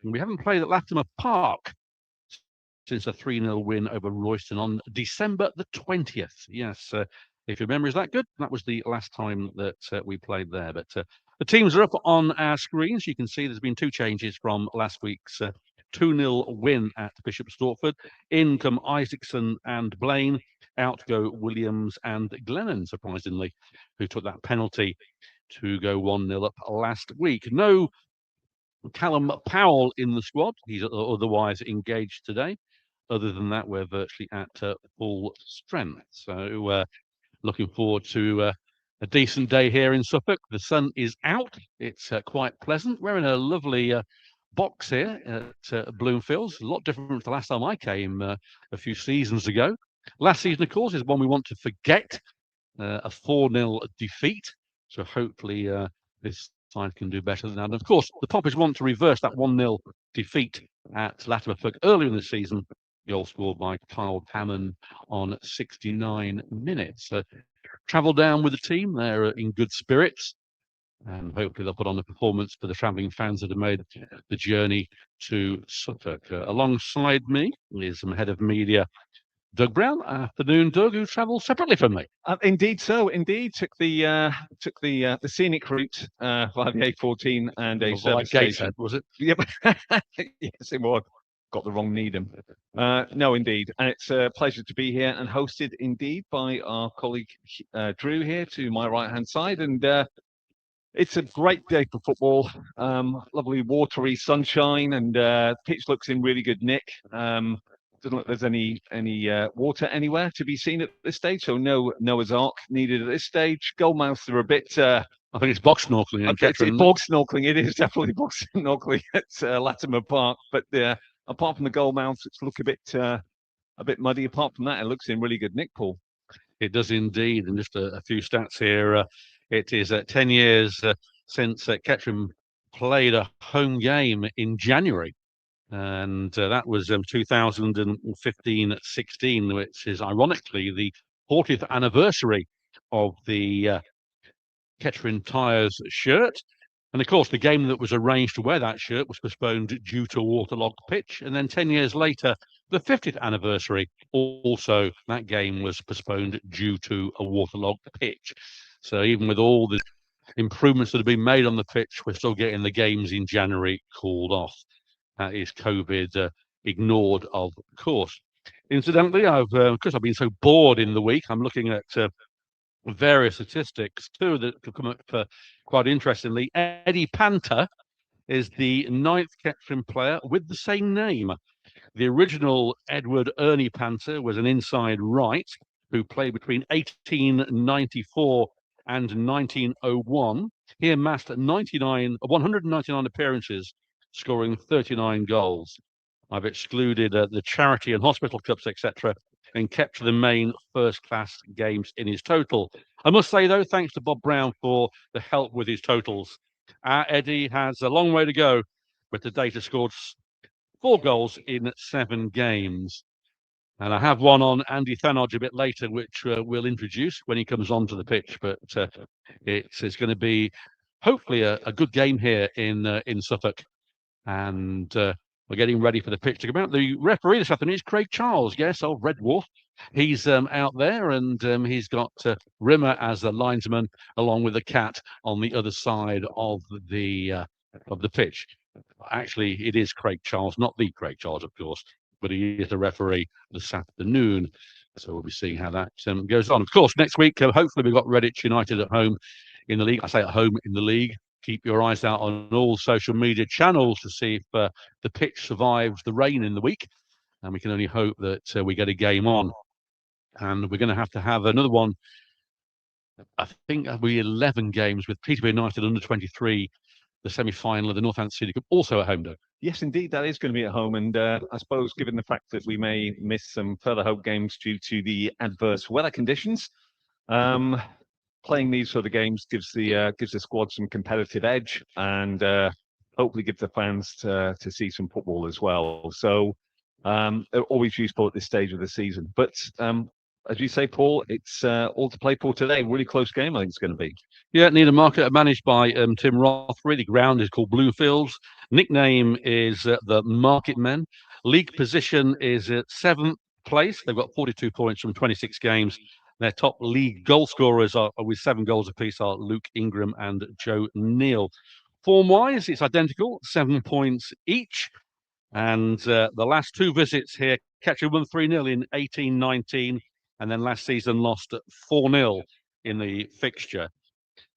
We haven't played at Latimer Park since a 3-0 win over Royston on December the 20th. Yes, if your memory is that good, that was the last time that we played there. But the teams are up on our screens. You can see there's been 2 changes from last week's 2-0 win at Bishop Stortford. In come Isaacson and Blaine. Out go Williams and Glennon, surprisingly, who took that penalty to go 1-0 up last week. No Callum Powell in the squad. He's otherwise engaged today. Other than that, we're virtually at full strength. So looking forward to a decent day here in Suffolk. The sun is out. It's quite pleasant. We're in a lovely box here at Bloomfields. A lot different from the last time I came a few seasons ago. Last season, of course, is one we want to forget. A 4-0 defeat. So hopefully this side can do better than that. And of course, the Poppies want to reverse that 1-0 defeat at Latimer Park earlier in the season. Goal scored by Kyle Hammond on 69 minutes. Travel down with the team. They're in good spirits. And hopefully they'll put on a performance for the travelling fans that have made the journey to Suffolk. Alongside me is head of media, Doug Brown. Afternoon, Doug, who travels separately from me. Indeed, so indeed took the scenic route via the A14 and a service station. Was it? Yep. Yes, it was. Got the wrong Needham. No, indeed, and it's a pleasure to be here and hosted indeed by our colleague Drew here to my right hand side, and it's a great day for football. Lovely watery sunshine, and pitch looks in really good nick. Doesn't look there's any water anywhere to be seen at this stage, so no Noah's Ark needed at this stage. Goalmouths are a bit. I think it's box snorkeling. It's box snorkeling. It is definitely box snorkeling at Latimer Park, but apart from the goalmouths, it's look a bit muddy. Apart from that, it looks in really good nick, Paul. It does indeed, and just a few stats here. It is 10 years since Kettering played a home game in January. And that was 2015-16, which is ironically the 40th anniversary of the Kettering Tyres shirt. And of course, the game that was arranged to wear that shirt was postponed due to a waterlogged pitch. And then 10 years later, the 50th anniversary, also that game was postponed due to a waterlogged pitch. So even with all the improvements that have been made on the pitch, we're still getting the games in January called off. That is COVID ignored, of course. Incidentally, because I've been so bored in the week, I'm looking at various statistics too that could come up quite interestingly. Eddie Panther is the 9th Kettering player with the same name. The original Edward Ernie Panther was an inside right who played between 1894 and 1901. He amassed 199 appearances, scoring 39 goals. I've excluded the charity and hospital cups, etc., and kept to the main first-class games in his total. I must say, though, thanks to Bob Brown for the help with his totals. Eddie has a long way to go, but to date has scored 4 goals in 7 games. And I have one on Andy Thanodge a bit later, which we'll introduce when he comes onto the pitch. But it's going to be hopefully a good game here in Suffolk. And we're getting ready for the pitch to come out. The referee this afternoon is Craig Charles, yes, of Red Wolf. He's out there, and he's got Rimmer as the linesman, along with the cat on the other side of the pitch. Actually, it is Craig Charles, not the Craig Charles, of course, but he is the referee this afternoon. So we'll be seeing how that goes on. Of course, next week, hopefully we've got Redditch United at home in the league. I say at home in the league. Keep your eyes out on all social media channels to see if the pitch survives the rain in the week. And we can only hope that we get a game on. And we're going to have another one. I think that'll be 11 games with Peterborough United under 23, the semi-final of the Northampton City Cup, also at home, though. Yes, indeed, that is going to be at home. And I suppose given the fact that we may miss some further home games due to the adverse weather conditions, playing these sort of games gives the squad some competitive edge, and hopefully gives the fans to see some football as well. So they're always useful at this stage of the season. But as you say, Paul, it's all to play for today. Really close game, I think it's going to be. Yeah, Needham Market, managed by Tim Rothery. The ground is called Bluefields. Nickname is the Market Men. League position is at 7th place. They've got 42 points from 26 games. Their top league goal scorers are with 7 goals apiece are Luke Ingram and Joe Neal. Form-wise, it's identical, 7 points each. And the last 2 visits here, Kettering won 3-0 in 18-19, and then last season lost 4-0 in the fixture.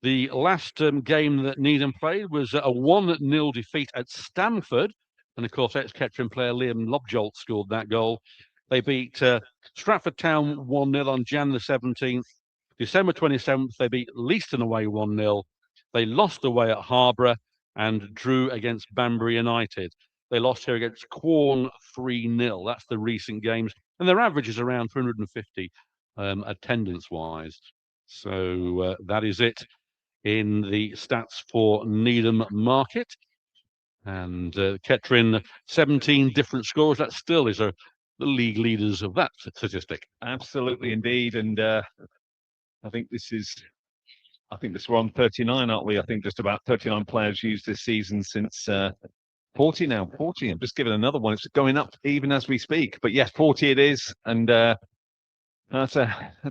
The last game that Needham played was a 1-0 defeat at Stamford. And of course, ex-Kettering player Liam Lobjolt scored that goal. They beat Stratford Town 1-0 on Jan the 17th. December 27th, they beat Leiston away 1-0. They lost away at Harborough and drew against Banbury United. They lost here against Quorn 3-0. That's the recent games. And their average is around 350 attendance-wise. So that is it in the stats for Needham Market. And Kettering, 17 different scores. That still is the league leaders of that statistic. Absolutely, indeed. And I think we're on 39, aren't we? I think just about 39 players used this season since 40 now. 40. I'm just giving another one. It's going up even as we speak. But yes, 40 it is. And that's a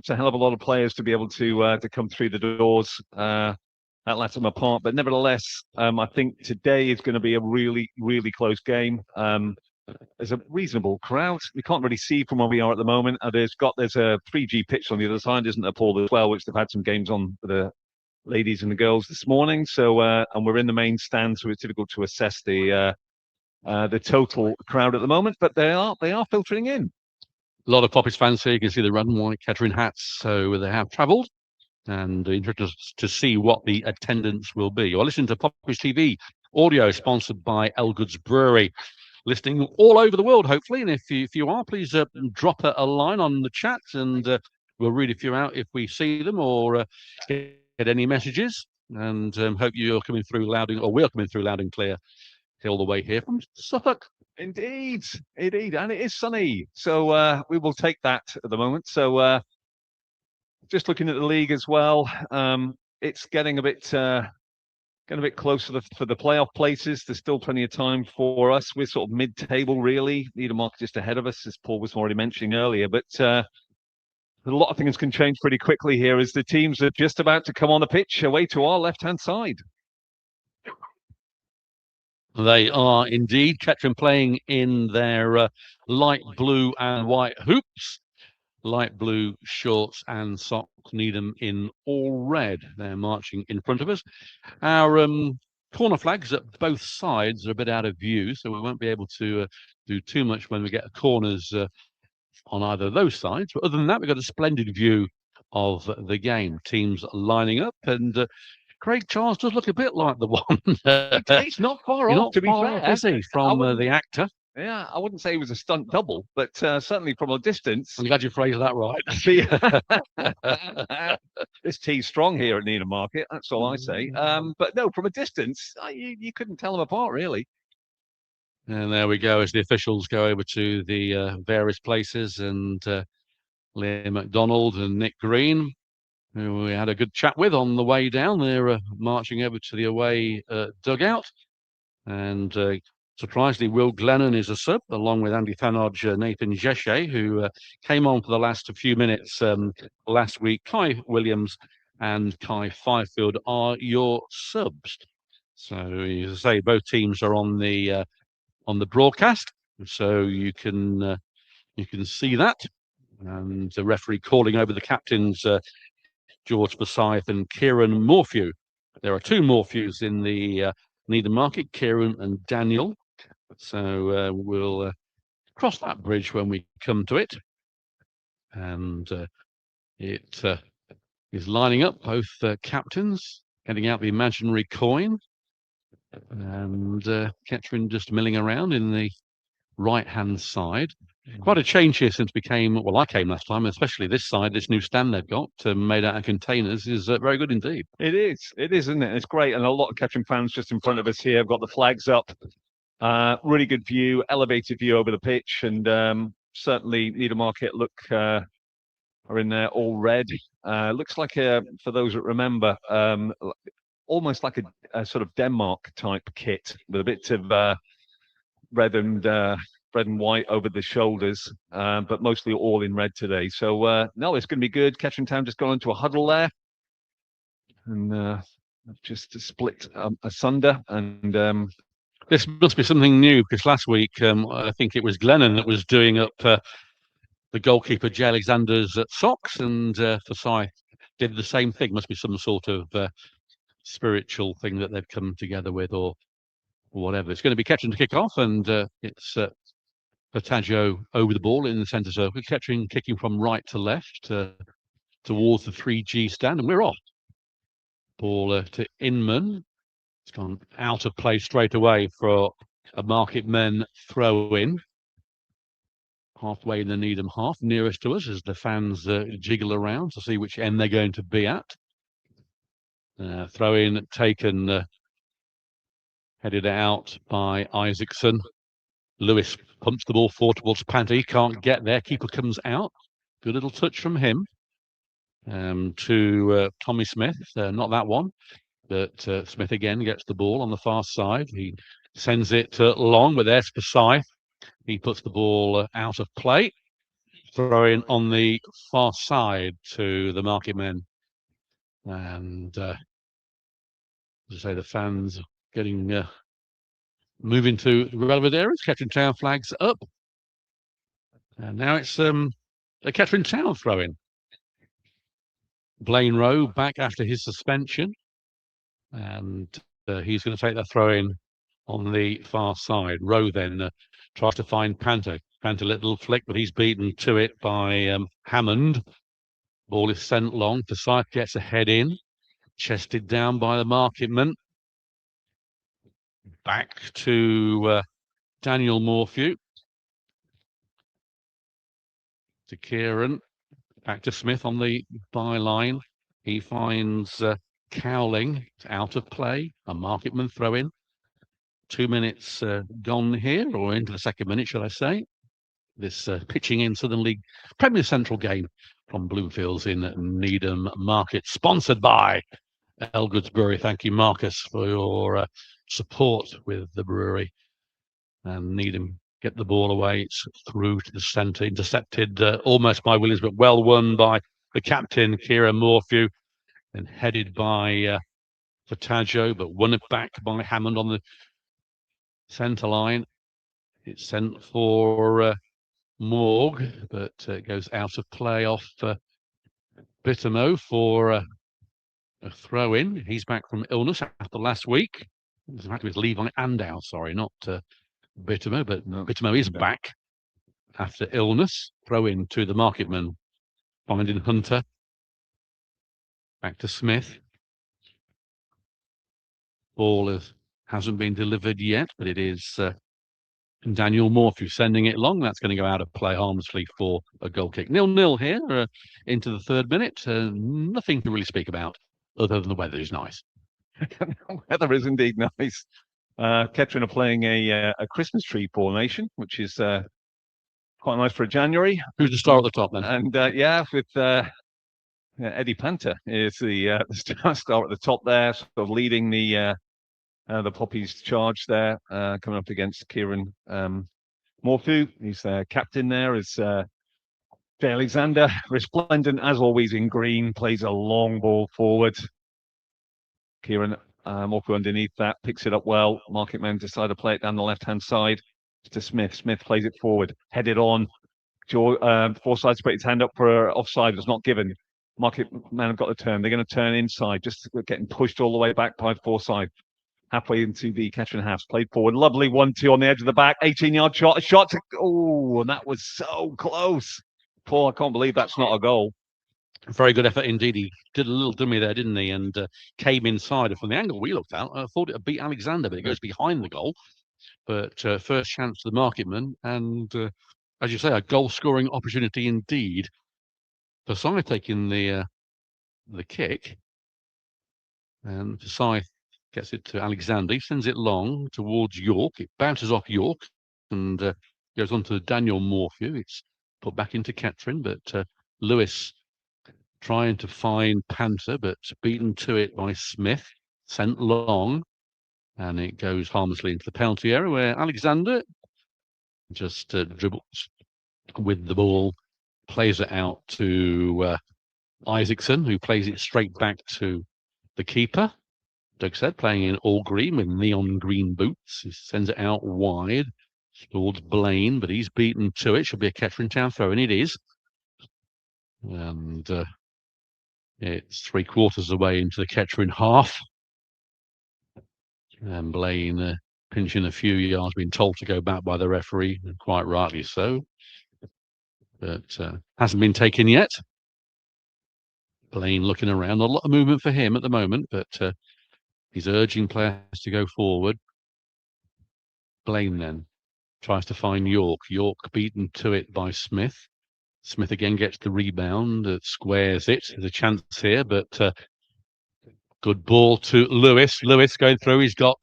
hell of a lot of players to be able to come through the doors at Latham Park. But nevertheless, I think today is going to be a really, really close game. There's a reasonable crowd. We can't really see from where we are at the moment. There's a 3G pitch on the other side, isn't there, Paul, as well, which they've had some games on for the ladies and the girls this morning. So and we're in the main stand, so it's difficult to assess the total crowd at the moment. But they are filtering in. A lot of Poppies fans here. You can see the red and white Kettering hats. So they have travelled, and interested to see what the attendance will be. You're listening to Poppies TV audio, sponsored by Elgood's Brewery, listening all over the world, hopefully. And if you are, please drop a line on the chat, and we'll read a few out if we see them, or get any messages. And hope you're coming through loud, or we're coming through loud and clear all the way here from Suffolk. Indeed, and it is sunny, so we will take that at the moment. So just looking at the league as well, it's getting a bit closer for the playoff places. There's still plenty of time for us. We're sort of mid-table, really. Needham Market just ahead of us, as Paul was already mentioning earlier. But a lot of things can change pretty quickly here as the teams are just about to come on the pitch away to our left-hand side. They are indeed. Kettering playing in their light blue and white hoops, light blue shorts and socks. Needham in all red. They're marching in front of us. Our corner flags at both sides are a bit out of view, so we won't be able to do too much when we get corners on either of those sides. But other than that, we've got a splendid view of the game. Teams lining up, and Craig Charles does look a bit like the one. He's not far off, to be fair, is he, from the actor? Yeah, I wouldn't say he was a stunt double, but certainly from a distance. I'm glad you phrased that right. This tea's strong here at Needham Market, that's all I say. But no, from a distance, you couldn't tell them apart, really. And there we go as the officials go over to the various places, and Liam MacDonald and Nick Green, who we had a good chat with on the way down. They're marching over to the away dugout. And surprisingly, Will Glennon is a sub, along with Andy Thanodge, Nathan Jeshe, who came on for the last few minutes last week. Kai Williams and Kai Fifield are your subs. So, as I say, both teams are on the broadcast, so you can see that. And the referee calling over the captains, George Forsyth and Kieran Morphew. There are 2 Morphews in the Needham Market, Kieran and Daniel. So we'll cross that bridge when we come to it. And it is lining up, both captains, getting out the imaginary coin. And Kettering just milling around in the right-hand side. Quite a change here since I came last time, especially this side. This new stand they've got made out of containers is very good indeed. It is, isn't it? It's great. And a lot of Kettering fans just in front of us here have got the flags up. Really good view, elevated view over the pitch. And certainly Needham Market are in there all red. Looks like, for those that remember, almost like a sort of Denmark type kit with a bit of red and white over the shoulders, but mostly all in red today. So no, it's going to be good. Kettering Town just gone into a huddle there, and just split asunder. And this must be something new, because last week I think it was Glennon that was doing up the goalkeeper Jay Alexander's socks, and Forsyth did the same thing. Must be some sort of spiritual thing that they've come together with, or whatever. It's going to be Kettering to kick off, and it's Portaggio over the ball in the centre circle. Kettering kicking from right to left towards the 3G stand, and we're off. Ball to Inman. It's gone out of play straight away for a Market Men throw in. Halfway in the Needham half, nearest to us as the fans jiggle around to see which end they're going to be at. Throw in taken, headed out by Isaacson. Lewis pumps the ball forward towards Panther. He can't get there. Keeper comes out. Good little touch from him to Tommy Smith. Not that one, but Smith again gets the ball on the far side. He sends it long, but there's Forsyth. He puts the ball out of play. Throwing on the far side to the Market Men. And as I say, the fans getting moving to the relevant areas. Kettering Town flags up. And now it's a Kettering Town throw-in. Blaine Rowe back after his suspension. And he's going to take that throw-in on the far side. Rowe then tries to find Panther. Panther little flick, but he's beaten to it by Hammond. Ball is sent long. Forsyth gets a head in. Chested down by the Marketman. Back to Daniel Morphew. To Kieran. Back to Smith on the byline. He finds Cowling out of play. A Marketman throw in. 2 minutes gone here, or into the second minute, shall I say. This pitching in Southern League Premier Central game from Bloomfields in Needham Market, sponsored by Elgood's Brewery. Thank you, Marcus, for your support with the brewery. And Needham get the ball away. It's through to the centre, intercepted almost by Williams, but well won by the captain, Kieran Morphew, and headed by Fortaggio, but won it back by Hammond on the centre line. It's sent for Morg, but it goes out of play off Bittermo for a throw-in. He's back from illness after last week. In fact, it was Levi Andow, sorry, not Bittermo, but no, Bittermo is back after illness. Throw-in to the Marketman, finding Hunter. Back to Smith. Ball hasn't been delivered yet, but it is Daniel Morphew sending it long. That's going to go out of play harmlessly for a goal kick. 0-0 here into the third minute. Nothing to really speak about other than the weather is nice. The weather is indeed nice. Kettering are playing a Christmas tree formation, which is quite nice for a January. Who's the star at the top then? And yeah, with Eddie Panther is the star at the top there, sort of leading the Poppies charge there, coming up against Kieran Morphew. He's their captain there. Is Jay Alexander, resplendent as always in green, plays a long ball forward. Kieran Morphew underneath that, picks it up well. Marketmen decide to play it down the left-hand side to Smith. Smith plays it forward, headed on. Forsyth's put his hand up for offside, was not given. Marketmen have got the turn. They're going to turn inside, just getting pushed all the way back by Forsyth. Halfway into the Kettering halves, played forward. Lovely 1-2 on the edge of the back. 18-yard shot. A shot to... Oh, and that was so close. Paul, I can't believe that's not a goal. Very good effort indeed. He did a little dummy there, didn't he? And came inside. And from the angle we looked at, I thought it would beat Alexander, but it goes behind the goal. But first chance to the Marketman. And as you say, a goal-scoring opportunity indeed. Forsyth taking the kick. And Forsyth gets it to Alexander. He sends it long towards York. It bounces off York and goes on to Daniel Morphew. It's put back into Kettering, but Lewis trying to find Panther, but beaten to it by Smith. sent long, and it goes harmlessly into the penalty area where Alexander just dribbles with the ball, plays it out to Isaacson, who plays it straight back to the keeper. Doug said, playing in all green with neon green boots. He sends it out wide towards Blaine, but he's beaten to it. Should be a Kettering Town throw, and it is. And it's 3/4 away into the Kettering half. And Blaine pinching a few yards, being told to go back by the referee, and quite rightly so. But hasn't been taken yet. Blaine looking around. Not a lot of movement for him at the moment, but he's urging players to go forward. Blaine then tries to find York. York beaten to it by Smith. Smith again gets the rebound, squares it. There's a chance here, but good ball to Lewis. Lewis going through. He's got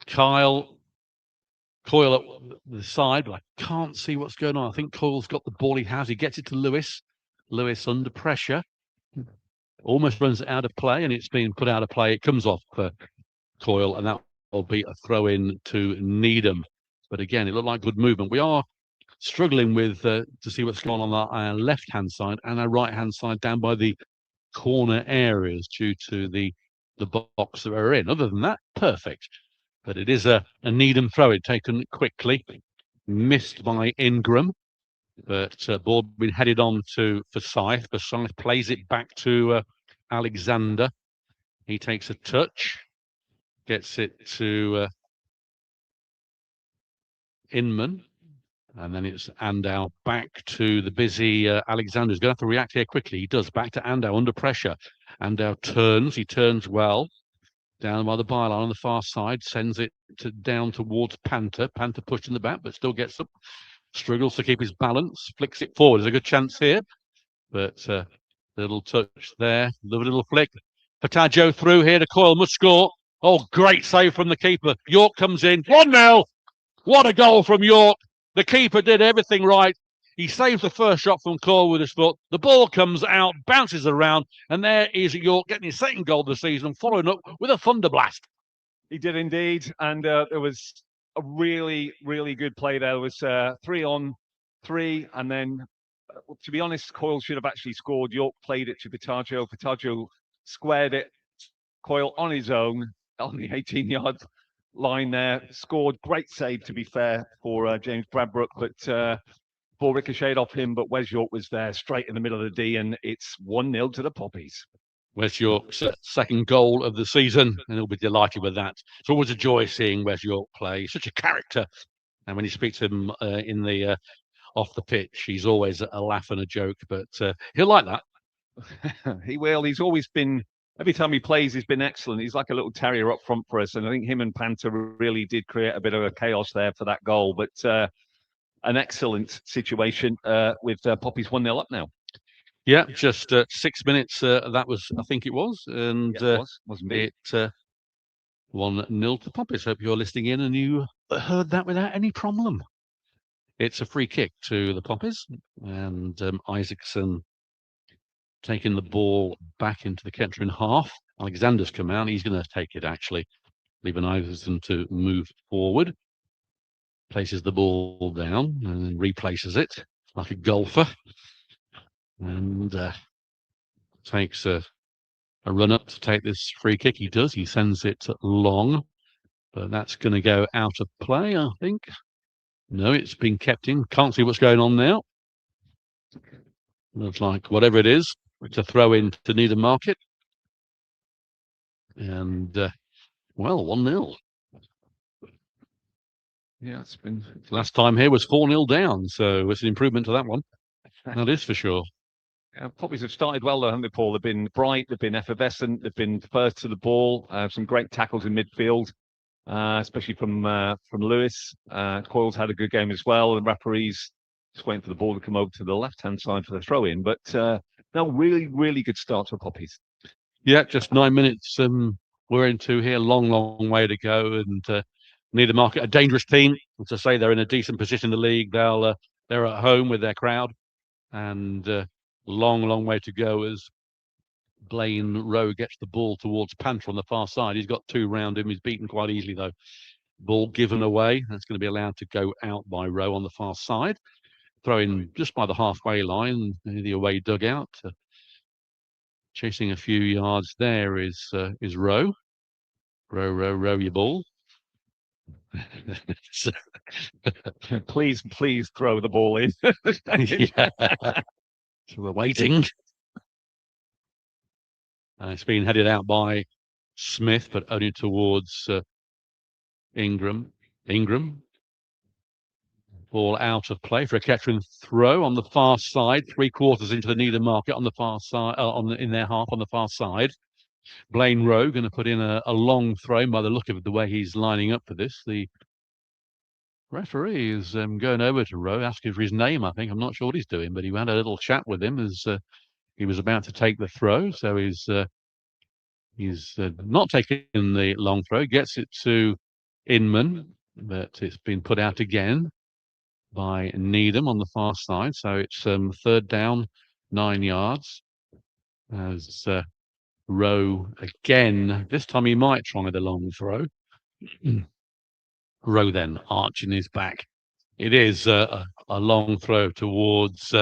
Coyle at the side, but I can't see what's going on. I think Coyle's got the ball he has. He gets it to Lewis. Lewis under pressure. Almost runs it out of play, and it's been put out of play. It comes off Coyle, and that will be a throw in to Needham. But again, it looked like good movement. We are struggling with to see what's going on our left-hand side and our right-hand side down by the corner areas due to the box that we're in. Other than that, perfect. But it is a Needham throw. It taken quickly, missed by Ingram, but ball been headed on to Forsyth. Forsyth plays it back to Alexander. He takes a touch, gets it to Inman, and then it's Andow back to the busy Alexander. He's going to have to react here quickly. He does, back to Andow under pressure. Andow turns. He turns well. Down by the byline on the far side, sends it down towards Panther. Panther pushed in the back, but still gets up. Struggles to keep his balance. Flicks it forward. There's a good chance here, but little touch there. Little flick. Pataggio through here to Coyle. Must score. Oh, great save from the keeper. York comes in. 1-0. What a goal from York. The keeper did everything right. He saves the first shot from Coyle with his foot. The ball comes out, bounces around, and there is York getting his second goal of the season, following up with a thunderblast. He did indeed, and there was a really, really good play there. There was 3-on-3, and then, to be honest, Coyle should have actually scored. York played it to Pataggio. Pataggio squared it. Coyle on his own, on the 18-yard line there, scored. Great save, to be fair, for James Bradbrook, but ball ricocheted off him, but Wes York was there straight in the middle of the D, and it's 1-0 to the Poppies. Wes York's second goal of the season, and he'll be delighted with that. It's always a joy seeing Wes York play. He's such a character, and when you speak to him in the off the pitch, he's always a laugh and a joke, but he'll like that. He will. He's always been, every time he plays, he's been excellent. He's like a little terrier up front for us, and I think him and Panther really did create a bit of a chaos there for that goal, but an excellent situation with Poppies 1-0 up now. Yeah, just 6 minutes. That was, I think it was, and yeah, wasn't it? 1-0 to Poppies. Hope you're listening in and you heard that without any problem. It's a free kick to the Poppies, and Isaacson taking the ball back into the Kettering half. Alexander's come out. He's going to take it, actually, leaving Isaacson to move forward. Places the ball down and then replaces it like a golfer, and takes a run up to take this free kick. He does. He sends it long, but that's going to go out of play, I think. No, it's been kept in. Can't see what's going on now. Looks like whatever it is, it's a throw in to Needham Market. And, well, 1-0. Yeah, it's been. Last time here was 4-0 down, so it's an improvement to that one. That is for sure. Poppies have started well, though, haven't they, Paul? They've been bright, they've been effervescent, they've been first to the ball. Some great tackles in midfield, especially from Lewis. Coyle's had a good game as well. The referees just waiting for the ball to come over to the left-hand side for the throw-in. But no, really, really good start for Poppies. Yeah, just 9 minutes we're into here. Long way to go, and Needham Market, a dangerous team. As I say, they're in a decent position in the league. They're at home with their crowd, and long way to go as Blaine Rowe gets the ball towards Panther on the far side. He's got 2 round him. He's beaten quite easily, though. Ball given away. That's going to be allowed to go out by Rowe on the far side. Throwing just by the halfway line, the away dugout. Chasing a few yards there is Rowe. Row your ball. Please throw the ball in. Yeah. So we're waiting. It's been headed out by Smith, but only towards Ingram. Ball out of play for a Kettering throw on the far side, 3/4 into the Needham market on the far side, in their half on the far side. Blaine Rowe going to put in a long throw by the look of it, the way he's lining up for this. The referee is going over to Rowe, asking for his name, I think. I'm not sure what he's doing, but he had a little chat with him as he was about to take the throw. So he's not taking the long throw, gets it to Inman, but it's been put out again by Needham on the far side. So it's 3rd down, 9 yards. As Rowe again, this time he might try the long throw. Rowe then arching his back. It is a long throw towards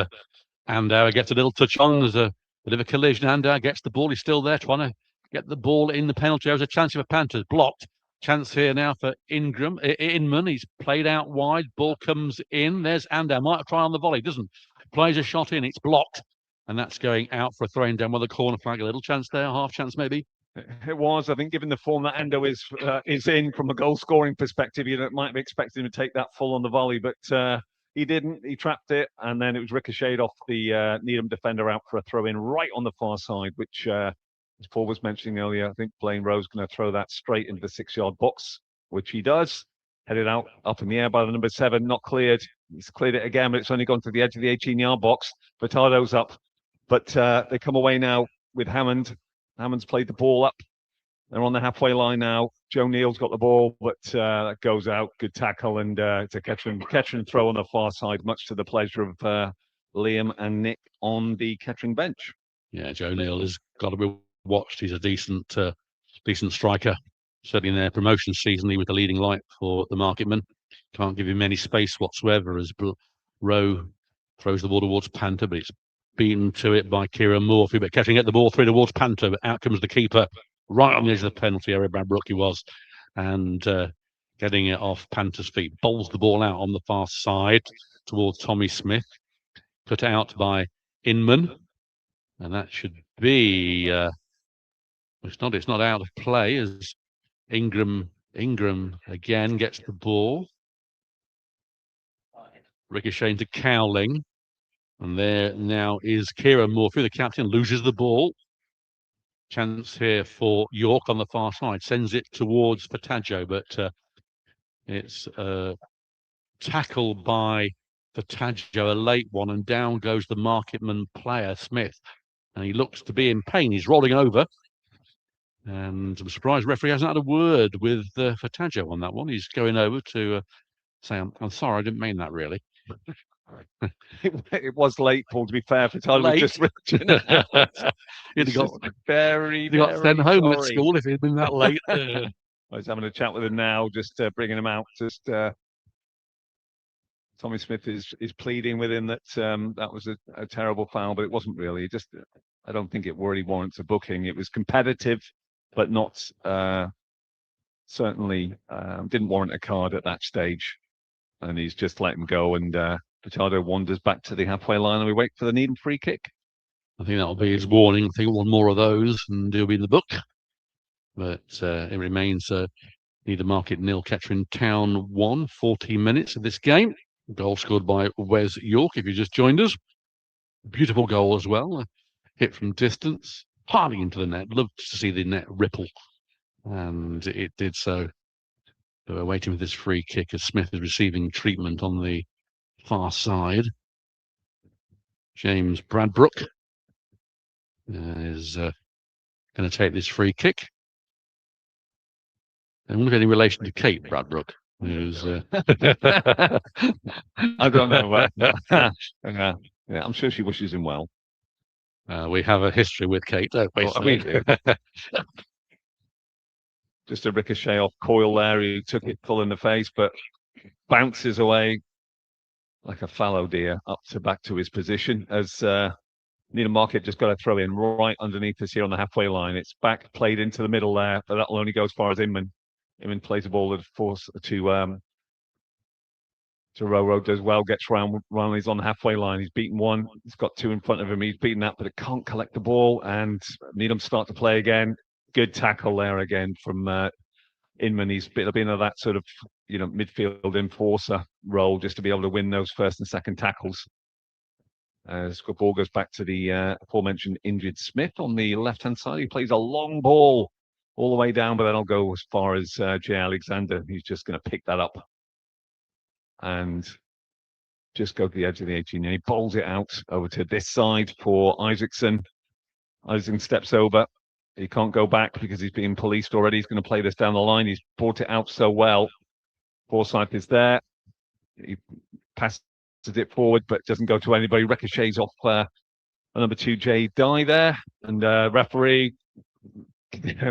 Andauer. Gets a little touch on. There's a bit of a collision. Andauer gets the ball. He's still there trying to get the ball in the penalty. There's a chance for Panthers. Blocked. Chance here now for Inman. He's played out wide. Ball comes in. There's Andauer. Might have tried on the volley. Doesn't. Plays a shot in. It's blocked. And that's going out for a throwing down with a corner flag. A little chance there. Half chance maybe. It was, I think, given the form that Endo is in from a goal scoring perspective, you might be expecting him to take that full on the volley, but he didn't. He trapped it, and then it was ricocheted off the Needham defender out for a throw in right on the far side, which, as Paul was mentioning earlier, I think Blaine Rowe's going to throw that straight into the 6-yard box, which he does. Headed out up in the air by the number 7, not cleared. He's cleared it again, but it's only gone to the edge of the 18-yard box. Furtado's up, but they come away now with Hammond. Hammond's played the ball up. They're on the halfway line now. Joe Neal's got the ball, but that goes out. Good tackle, and it's a Kettering throw on the far side, much to the pleasure of Liam and Nick on the Kettering bench. Yeah, Joe Neal has got to be watched. He's a decent striker. Certainly in their promotion season, he was the leading light for the Marketmen. Can't give him any space whatsoever as Rowe throws the ball towards Panther, but it's beaten to it by Kieran Morphy, but Kettering get the ball through towards Panther, but out comes the keeper right on the edge of the penalty area. Bradbrook he was, and getting it off Panther's feet, bowls the ball out on the far side towards Tommy Smith, put out by Inman, and that should be it's not out of play as Ingram again gets the ball, ricocheting to Cowling. And there now is Kieran Morphy, the captain, loses the ball. Chance here for York on the far side. Sends it towards Furtado, but it's tackled by Furtado, a late one, and down goes the Marketman player, Smith. And he looks to be in pain. He's rolling over. And I'm surprised the referee hasn't had a word with Furtado on that one. He's going over to say, I'm sorry, I didn't mean that really. It was late, Paul, to be fair. Furtado was just reaching out. He'd got sent home at school if he'd been that late. I was having a chat with him now, just bringing him out. Just Tommy Smith is pleading with him that that was a terrible foul, but it wasn't really. I don't think it really warrants a booking. It was competitive, but not certainly didn't warrant a card at that stage. And he's just let him go, and Furtado wanders back to the halfway line, and we wait for the Needham free kick. I think that'll be his warning. I think one more of those, and he'll be in the book. But it remains Needham Market 0, Kettering Town 1. 14 minutes of this game. Goal scored by Wes York, if you just joined us. Beautiful goal as well. Hit from distance, hardly into the net. Loved to see the net ripple, and it did so. So we're waiting for this free kick as Smith is receiving treatment on the far side. James Bradbrook is going to take this free kick. I wonder if any relation to Kate Bradbrook, who's I don't know. Yeah, I'm sure she wishes him well. We have a history with Kate, don't we? Well, we do. Just a ricochet off Coyle there. He took it full in the face, but bounces away like a fallow deer back to his position as Needham Market just got a throw in right underneath us here on the halfway line. It's back played into the middle there, but that'll only go as far as Inman. Inman plays the ball to force to Roro, does well, gets round. He's on the halfway line. He's beaten one. He's got two in front of him. He's beaten that, but it can't collect the ball. And Needham start to play again. Good tackle there again from Inman. He's been in that sort of midfield enforcer role just to be able to win those first and second tackles. As the ball goes back to the aforementioned injured Smith on the left-hand side. He plays a long ball all the way down, but then I'll go as far as Jay Alexander. He's just going to pick that up and just go to the edge of the 18. And he bowls it out over to this side for Isaacson. Isaacson steps over. He can't go back because he's being policed already. He's going to play this down the line. He's brought it out so well. Forsyth is there. He passes it forward, but doesn't go to anybody. Ricochets off number 2, Jay Dye there. And referee,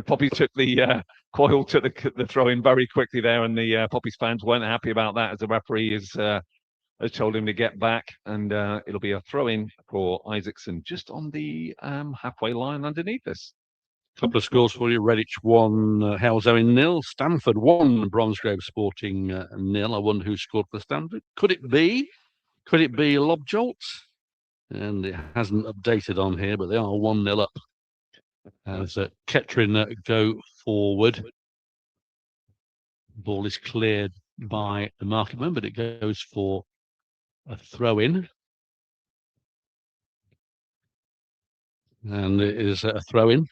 Poppies took the Coyle took the throw in very quickly there, and the Poppies fans weren't happy about that as the referee has told him to get back, and it'll be a throw in for Isaacson just on the halfway line underneath us. Couple of scores for you. Redditch 1, Halesowen 0, Stanford 1, Bromsgrove Sporting 0. I wonder who scored for Stanford. Could it be Lobjolts? And it hasn't updated on here, but they are 1-0 up as Kettering go forward. Ball is cleared by the markman, but it goes for a throw-in. And it is a throw-in.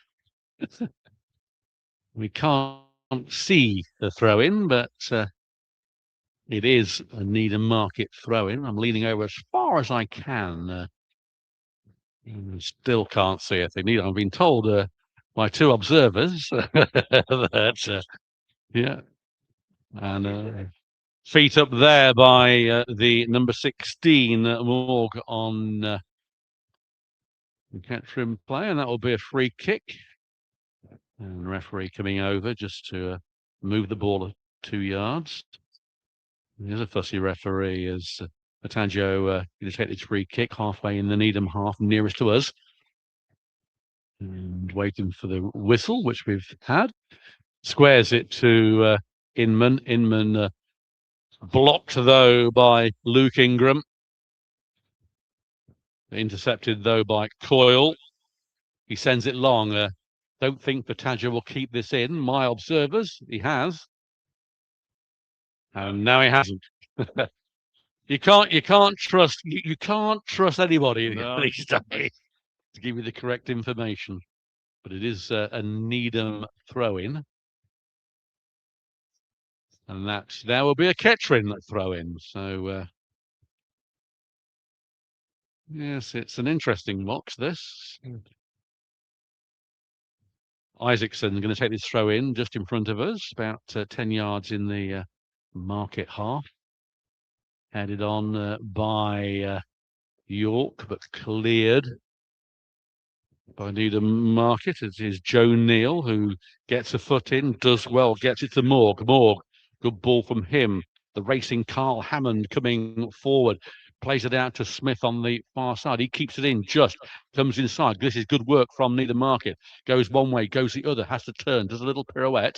We can't see the throw-in, but it is a Needham Market throw-in. I'm leaning over as far as I can. Still can't see a thing. I've been told by 2 observers that, yeah. And feet up there by the number 16, Morg, on the Kettering play, and that will be a free kick. And the referee coming over just to move the ball 2 yards. There's a fussy referee as Ataggio going to take this free kick halfway in the Needham half, nearest to us. And waiting for the whistle, which we've had. Squares it to Inman. Inman blocked, though, by Luke Ingram. Intercepted, though, by Coyle. He sends it long. Don't think Ataggio will keep this in. My observers, he has. And now he hasn't. You can't trust anybody these days to give you the correct information. But it is a Needham throw-in. And there will be a Kettering throw-in. So, yes, it's an interesting box, this. Isaacson going to take this throw-in just in front of us, about 10 yards in the Market half. Headed on by York, but cleared by Needham Market. It is Joe Neal who gets a foot in, does well, gets it to Morg. Morg, good ball from him. The racing Carl Hammond coming forward, plays it out to Smith on the far side. He keeps it in, just comes inside. This is good work from Needham Market. Goes one way, goes the other, has to turn, does a little pirouette.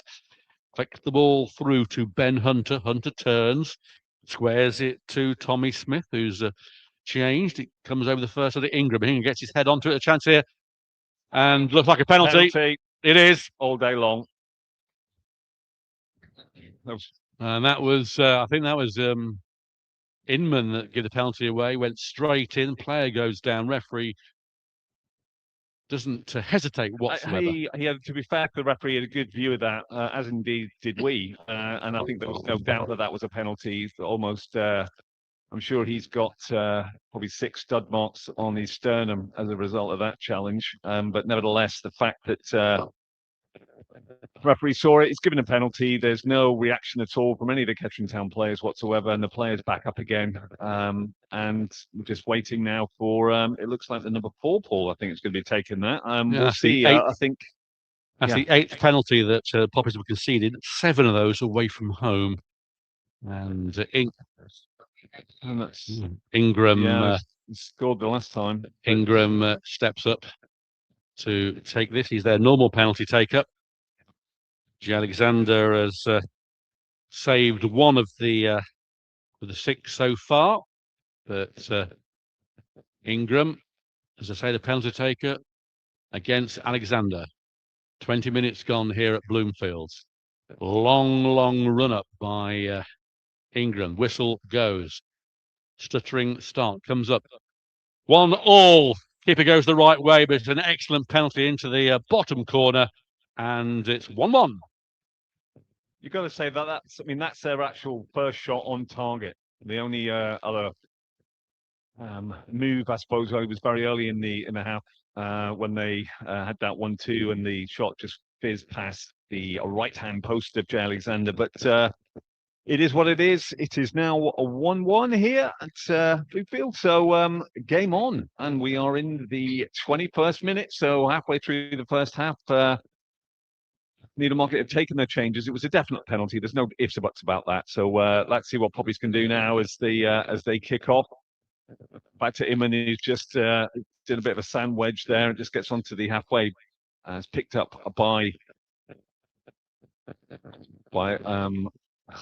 Flicks the ball through to Ben Hunter. Hunter turns, squares it to Tommy Smith, who's changed. It comes over the first of the Ingram. Ingram gets his head onto it. A chance here. And looks like a penalty. It is. All day long. And that was, I think that was Inman that gave the penalty away. Went straight in. Player goes down. Referee doesn't hesitate whatsoever. He had, to be fair, the referee had a good view of that, as indeed did we. And I think there was no doubt that was a penalty. Almost, I'm sure he's got probably 6 stud marks on his sternum as a result of that challenge. But nevertheless, the fact that referee saw it. He's given a penalty. There's no reaction at all from any of the Kettering Town players whatsoever, and the players back up again. And we're just waiting now for. It looks like the number 4, Paul. I think it's going to be taking that. We'll see. I think that's the 8th penalty that Poppies have conceded. 7 of those away from home, and Ingram scored the last time. Ingram steps up to take this. He's their normal penalty taker. Alexander has saved one of the 6 so far, but Ingram, as I say, the penalty taker against Alexander. 20 minutes gone here at Bloomfields. Long run up by Ingram. Whistle goes. Stuttering start comes up. 1-1. Keeper goes the right way, but it's an excellent penalty into the bottom corner, and it's 1-1. You've got to say that's their actual first shot on target. The only other move, I suppose, was very early in the half when they had that 1-2 and the shot just fizzed past the right-hand post of Jay Alexander. But it is what it is. It is now a 1-1 here at Bluefield. So game on, and we are in the 21st minute. So halfway through the first half. Needham Market have taken their changes. It was a definite penalty. There's no ifs or buts about that. So let's see what Poppies can do now as they kick off. Back to Inman, who's just did a bit of a sand wedge there and just gets onto the halfway. It's picked up by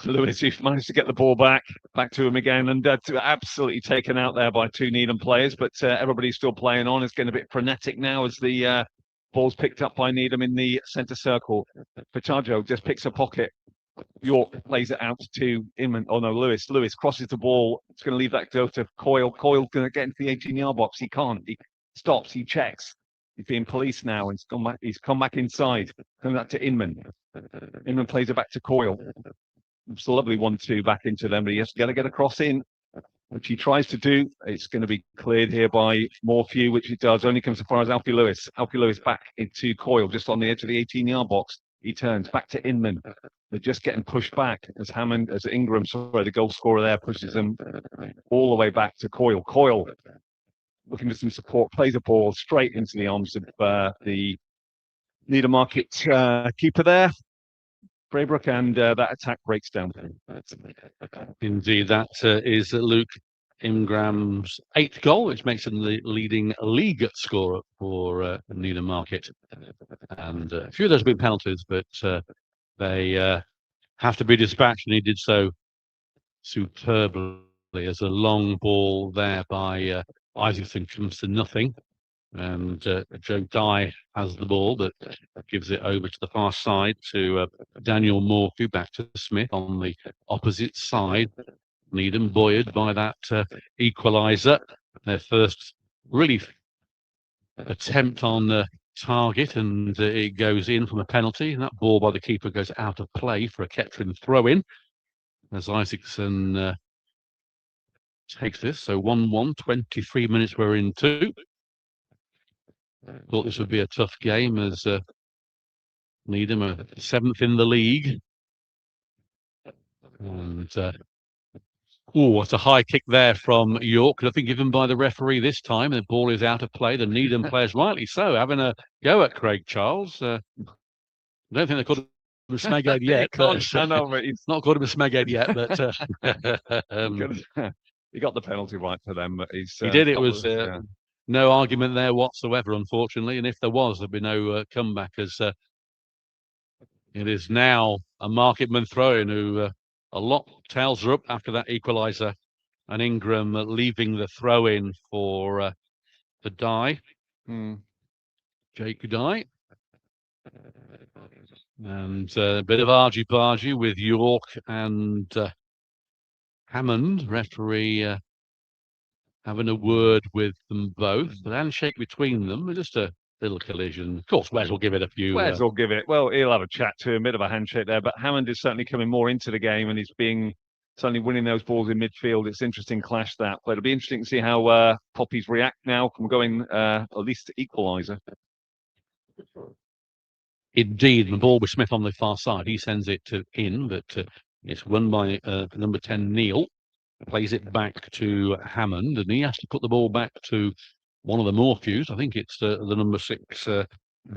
Lewis, who managed to get the ball back to him again, and absolutely taken out there by 2 Needham players. But everybody's still playing on. It's getting a bit frenetic now as the ball's picked up by Needham in the centre circle. Pitaggio just picks a pocket. York plays it out to Inman. Oh no, Lewis. Lewis crosses the ball. It's going to leave that go to Coyle. Coyle's going to get into the 18-yard box. He can't. He stops. He checks. He's being policed now. And he's come back inside. Coming back to Inman. Inman plays it back to Coyle. It's a lovely 1-2 back into them, but he has got to get a cross in, which he tries to do. It's going to be cleared here by Morphew, which it does. Only comes as far as Alfie Lewis. Alfie Lewis back into Coyle, just on the edge of the 18-yard box. He turns back to Inman. They're just getting pushed back as Ingram, the goal scorer there, pushes them all the way back to Coyle. Coyle, looking for some support, plays a ball straight into the arms of the Needham Market keeper there. Braybrook, and that attack breaks down. Indeed, that is Luke Ingram's 8th goal, which makes him the leading league scorer for Needham Market. And a few of those have been penalties, but they have to be dispatched, and he did so superbly as a long ball there by Isaacson comes to nothing. And Joe Dye has the ball, but gives it over to the far side to Daniel Morphew, back to Smith on the opposite side. Needham buoyed by that equaliser. Their first really attempt on the target, and it goes in from a penalty. And that ball by the keeper goes out of play for a Kettering throw-in as Isaacson takes this. So 1-1, 23 minutes we're into. Thought this would be a tough game as Needham are 7th in the league. And it's a high kick there from York. Nothing given by the referee this time. The ball is out of play. The Needham players, rightly so, having a go at Craig Charles. I don't think they called him a smeghead yet. It's not called him a smeghead yet, but he got the penalty right for them. But he did. It was no argument there whatsoever, unfortunately. And if there was, there'd be no comeback, as it is now a Marketman throw-in who a lot tails are up after that equaliser, and Ingram leaving the throw-in for Dye. Jake Dye. And a bit of argy-bargy with York and Hammond, referee, having a word with them both. The handshake between them, just a little collision. Of course, Wes will give it a few. Wes will give it. Well, he'll have a chat to him, a bit of a handshake there. But Hammond is certainly coming more into the game, and he's certainly winning those balls in midfield. It's an interesting clash, that. But it'll be interesting to see how Poppies react now from going at least to equaliser. Indeed, the ball with Smith on the far side. He sends it in, but it's won by number 10, Neil. Plays it back to Hammond, and he has to put the ball back to one of the Morphews. I think it's the number 6,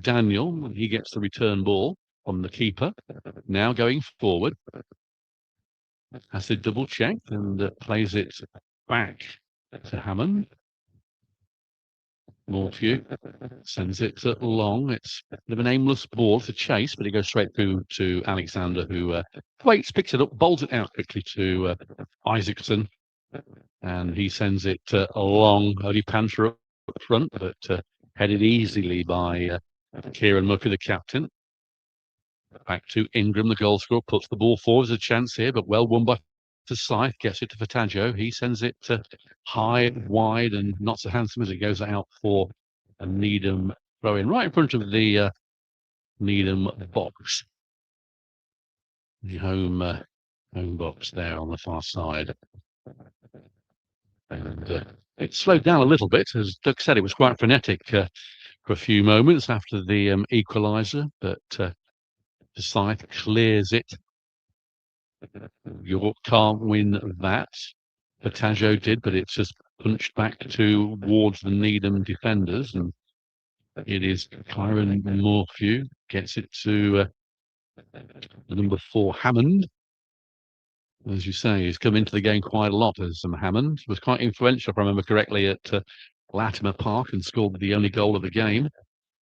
Daniel. He gets the return ball from the keeper. Now going forward, has to double check and plays it back to Hammond. Morphew sends it long. It's a bit of an aimless ball to chase, but it goes straight through to Alexander, who waits, picks it up, bowls it out quickly to Isaacson, and he sends it along. Only Panther up front, but headed easily by Kieran Murphy, the captain. Back to Ingram, the goal scorer, puts the ball forward. There's a chance here, but well won by Forsyth. Gets it to Fataggio. He sends it high, wide, and not so handsome as it goes out for a Needham throw in right in front of the Needham box. The home box there on the far side. And it slowed down a little bit. As Doug said, it was quite frenetic for a few moments after the equaliser, but Forsyth clears it. York can't win that. Fataggio did, but it's just punched back towards the Needham defenders, and it is Kieran Morphew gets it to the number 4, Hammond. As you say, he's come into the game quite a lot as Hammond. Was quite influential, if I remember correctly, at Latimer Park and scored the only goal of the game,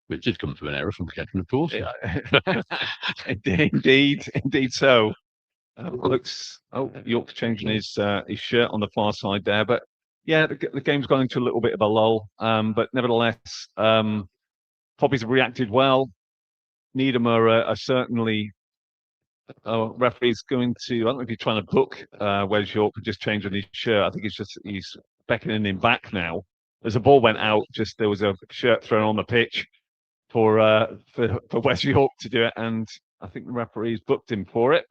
which did come through an error from Kettering, of course. Yeah. Indeed so. York's changing his shirt on the far side there, but yeah, the game's gone into a little bit of a lull. But nevertheless, Poppies have reacted well. Needham are certainly. Referee's going to. I don't know if he's trying to book Wes York for just changing his shirt. I think it's just he's beckoning him back now. As the ball went out, just there was a shirt thrown on the pitch for Wes York to do it, and I think the referee's booked him for it.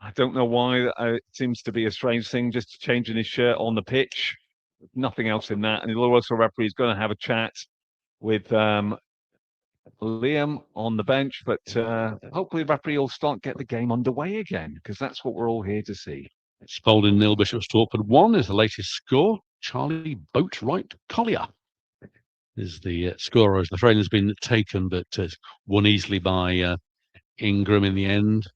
I don't know why. It seems to be a strange thing, just changing his shirt on the pitch. Nothing else in that. And the also referee is going to have a chat with Liam on the bench, but hopefully the referee will get the game underway again, because that's what we're all here to see. Spalding 0, Bishop Stortford 1 is the latest score. Charlie Boatwright Collier is the scorer, as the frame has been taken, but won easily by Ingram in the end.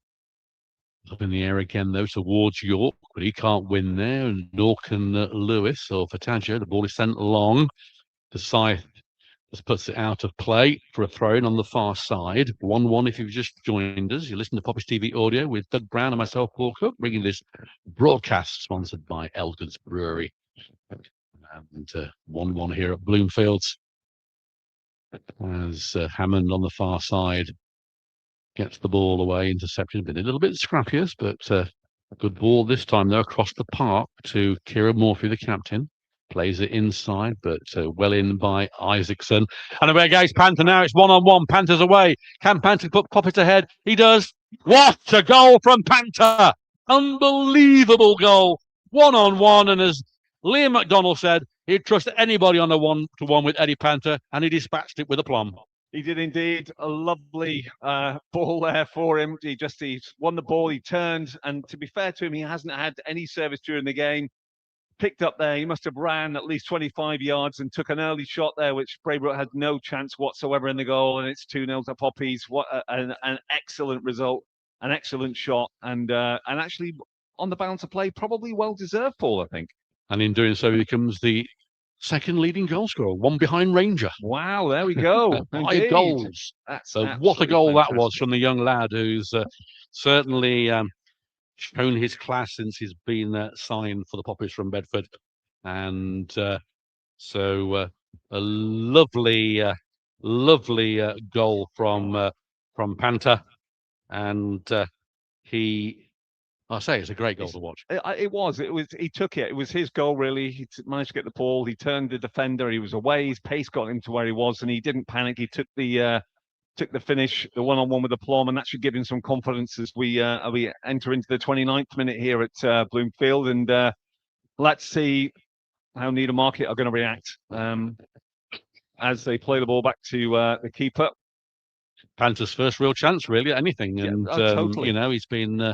Up in the air again, though, towards York, but he can't win there. And nor can Lewis or Fataggio. The ball is sent long. Forsyth just puts it out of play for a throw-in on the far side. 1-1 if you've just joined us. You listen to Poppies TV Audio with Doug Brown and myself, Paul Cook, bringing this broadcast sponsored by Elgood's Brewery. And 1-1 here at Bloomfields. As Hammond on the far side gets the ball away, intercepted. Been a little bit scrappier, but a good ball this time, though, across the park to Kieran Morphy, the captain. Plays it inside, but well in by Isaacson. And away goes Panther now. It's 1-on-1. Panther's away. Can Panther put Poppies ahead? He does. What a goal from Panther! Unbelievable goal. 1-on-1. And as Liam McDonald said, he'd trust anybody on a 1-to-1 with Eddie Panther, and he dispatched it with aplomb. He did indeed. A lovely ball there for him. He won the ball, he turned, and to be fair to him, he hasn't had any service during the game. Picked up there, he must have ran at least 25 yards and took an early shot there, which Braybrook had no chance whatsoever in the goal, and it's 2-0 to Poppies. What an excellent result, an excellent shot, and actually on the balance of play, probably well deserved, Paul, I think. And in doing so, he becomes the second leading goal scorer, one behind Ranger. Wow, there we go. 5 goals. So what a goal that was from the young lad, who's certainly shown his class since he's been signed for the Poppies from Bedford. And so a lovely goal from Panther. And I say it's a great goal to watch. It was. He took it. It was his goal, really. He managed to get the ball. He turned the defender. He was away. His pace got him to where he was, and he didn't panic. He took the finish, the 1-on-1 with the plum, and that should give him some confidence as we enter into the 29th minute here at Bloomfield. And let's see how Needham Market are going to react as they play the ball back to the keeper. Panther's first real chance, really, at anything. And, totally. you know, he's been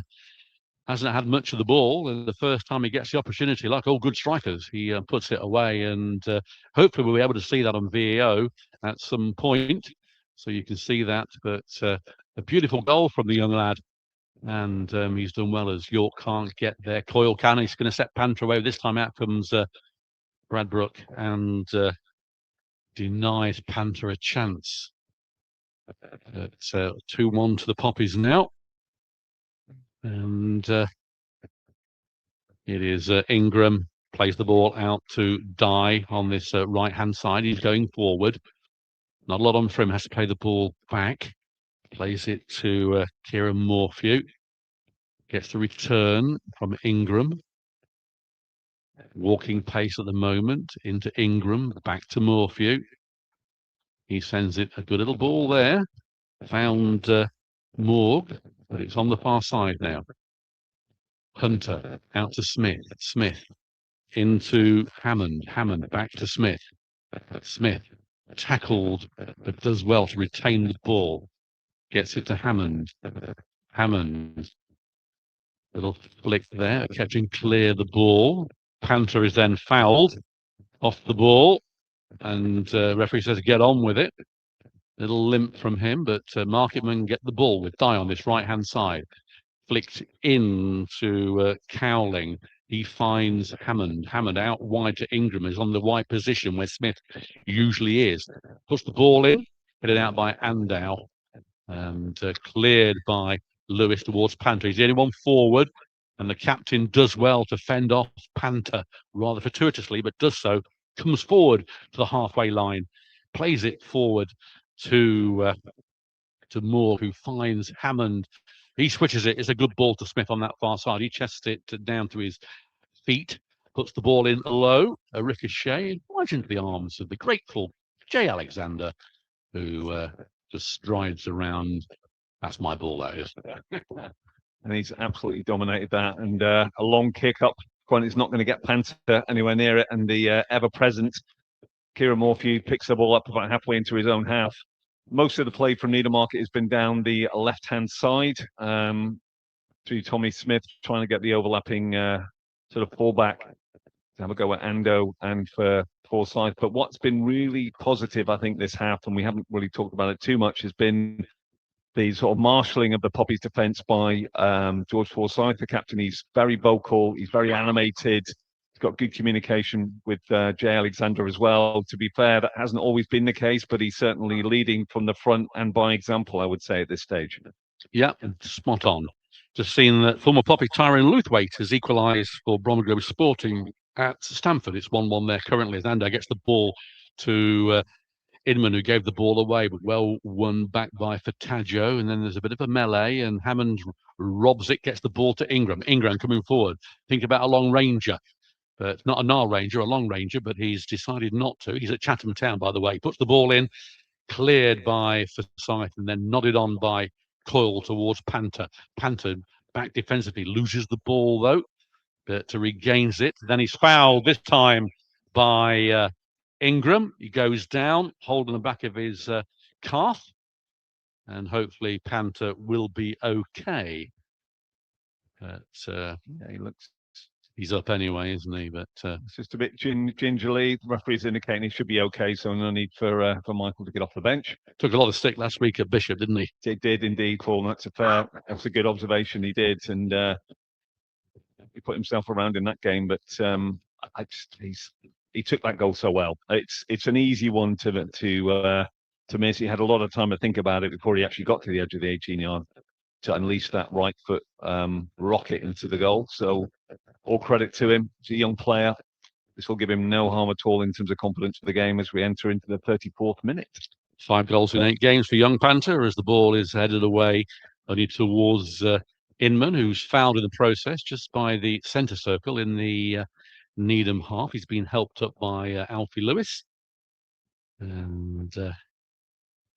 hasn't had much of the ball. And the first time he gets the opportunity, like all good strikers, he puts it away. And hopefully we'll be able to see that on VAO at some point. So you can see that. But a beautiful goal from the young lad. And he's done well as York can't get there. Coyle can. He's going to set Panther away. This time out comes Bradbrook and denies Panther a chance. It's 2-1 to the Poppies now. And it is Ingram plays the ball out to Dye on this right-hand side. He's going forward. Not a lot on for him. Has to play the ball back. Plays it to Kieran Morphew. Gets the return from Ingram. Walking pace at the moment into Ingram. Back to Morphew. He sends it a good little ball there. Found Morg, but it's on the far side now. Hunter out to Smith. Smith into Hammond. Hammond back to Smith. Smith tackled, but does well to retain the ball. Gets it to Hammond. Hammond. Little flick there, catching clear the ball. Panther is then fouled off the ball, and referee says get on with it. Little limp from him, but Marketman get the ball with Dye on this right-hand side. Flicked into Cowling. He finds Hammond. Hammond out wide to Ingram. Is on the wide position where Smith usually is. Puts the ball in, headed out by Andow, and cleared by Lewis towards Panther. He's the only one forward, and the captain does well to fend off Panther rather fortuitously, but does so. Comes forward to the halfway line, plays it forward to Moore, who finds Hammond. He switches it. It's a good ball to Smith on that far side. He chests it down to his feet, puts the ball in low, a ricochet, right into the arms of the grateful Jay Alexander, who just strides around. That's my ball, that is. And he's absolutely dominated that. And a long kick up front is not going to get Panther anywhere near it. And the ever-present Kieran Morphew picks the ball up about halfway into his own half. Most of the play from Needham Market has been down the left-hand side through Tommy Smith, trying to get the overlapping sort of fullback to have a go at Ando and for Forsyth. But what's been really positive, I think, this half, and we haven't really talked about it too much, has been the sort of marshalling of the Poppies defence by George Forsyth, the captain. He's very vocal, he's very animated, he's got good communication with Jay Alexander as well. To be fair, that hasn't always been the case, but he's certainly leading from the front and by example, I would say, at this stage. Yeah, spot on. Just seen that former Poppy Tyrone Luthwaite has equalised for Bromgrove Sporting at Stamford. It's 1-1 there currently as Ando gets the ball to Inman, who gave the ball away, but well won back by Fataggio. And then there's a bit of a melee, and Hammond robs it, gets the ball to Ingram. Ingram coming forward. Think about a long ranger, but not a Nile ranger, a long ranger, but he's decided not to. He's at Chatham Town, by the way. Puts the ball in, cleared by Forsyth, and then nodded on by Coyle towards Panther. Panther back defensively, loses the ball though, but regains it. Then he's fouled this time by Ingram. He goes down, holding the back of his calf, and hopefully Panther will be okay. But yeah, he's up anyway, isn't he? But it's just a bit gingerly. The referee's indicating he should be okay, so no need for Michael to get off the bench. Took a lot of stick last week at Bishop, didn't he? It did indeed, Paul. That's a good observation. He did, and he put himself around in that game. But he took that goal so well. It's an easy one to miss. He had a lot of time to think about it before he actually got to the edge of the 18-yard to unleash that right foot rocket into the goal. So all credit to him. He's a young player. This will give him no harm at all in terms of confidence for the game as we enter into the 34th minute. 5 goals in 8 games for young Panther as the ball is headed away only towards Inman, who's fouled in the process just by the centre circle in the Needham half. He's been helped up by Alfie Lewis. And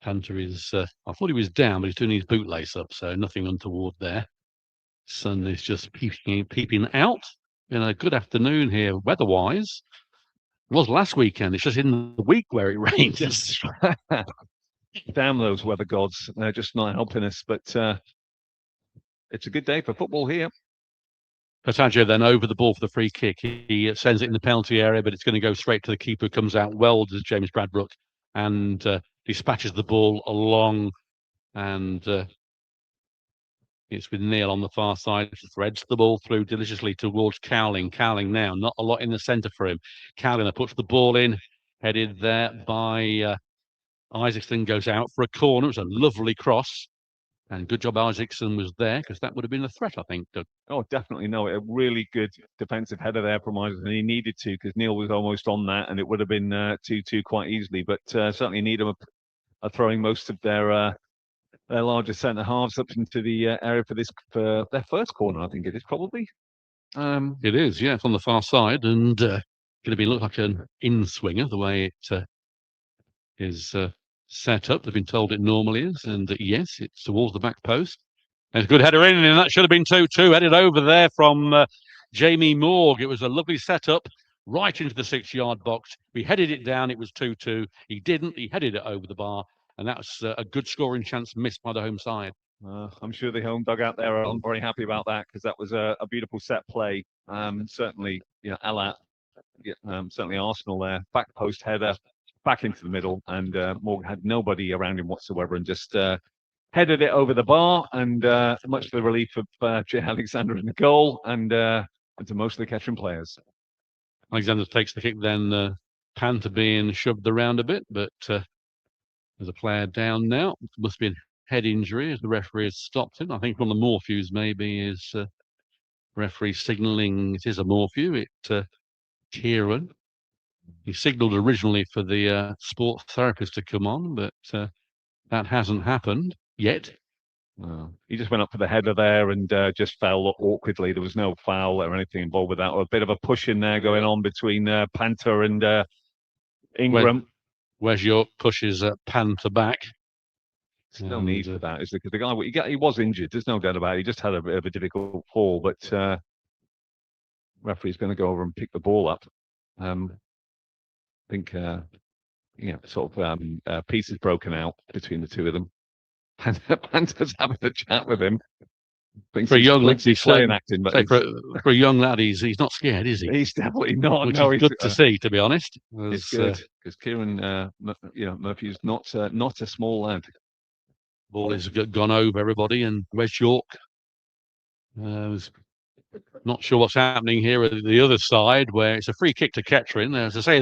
Panther is, I thought he was down, but he's doing his bootlace up, so nothing untoward there. Sun is just peeping out. Been a good afternoon here, weather-wise. It was last weekend. It's just in the week where it rained. Damn those weather gods. They're just not helping us. But it's a good day for football here. Passaggio then over the ball for the free kick. He sends it in the penalty area, but it's going to go straight to the keeper, who comes out well, does James Bradbrook, and dispatches the ball along. And it's with Neil on the far side, threads the ball through deliciously towards Cowling. Cowling now, not a lot in the centre for him. Cowling puts the ball in, headed there by Isaacson, goes out for a corner. It's a lovely cross. And good job Isaacson was there, because that would have been a threat, I think, Doug. Oh, definitely. No, a really good defensive header there from Isaacson. He needed to, because Neil was almost on that, and it would have been 2-2 quite easily. But certainly Needham are throwing most of their larger centre halves up into the area for their first corner. I think it is probably. It is, yeah. It's on the far side, and going to be look like an in-swinger the way it is set up. They've been told it normally is, and yes, it's towards the back post. And a good header in, and that should have been 2-2. Headed over there from Jamie Morg. It was a lovely setup right into the 6-yard box. We headed it down. It was 2-2. He didn't. He headed it over the bar, and that's a good scoring chance missed by the home side. I'm sure the home dugout there are very happy about that, because that was a beautiful set play. Certainly, Alat, certainly Arsenal there, back post header, back into the middle, and Morgan had nobody around him whatsoever, and just headed it over the bar, and much to the relief of Jay Alexander in the goal, and to most of the Kettering players. Alexander takes the kick, then Panther being shoved around a bit, but there's a player down now. It must be a head injury, as the referee has stopped him. I think one of the Morphews maybe is referee signalling it is a Morphew. Kieran. He signalled originally for the sports therapist to come on, but that hasn't happened yet. He just went up for the header there and just fell awkwardly. There was no foul or anything involved with that. Or a bit of a push in there going on between Panther and Ingram. Where's your pushes Panther back? There's no need for that, is there? Because the guy, he was injured. There's no doubt about it. He just had a bit of a difficult fall, but referee's going to go over and pick the ball up. I think, sort of pieces broken out between the two of them. Panther's having a chat with him. For a young lad, for a young lad, he's not scared, is he? He's definitely not. Which is good to see, to be honest. It's good, because Kieran, Murphy's not a small lad. Ball has gone over everybody, and Wes York not sure what's happening here at the other side, where it's a free kick to Kettering. As I say,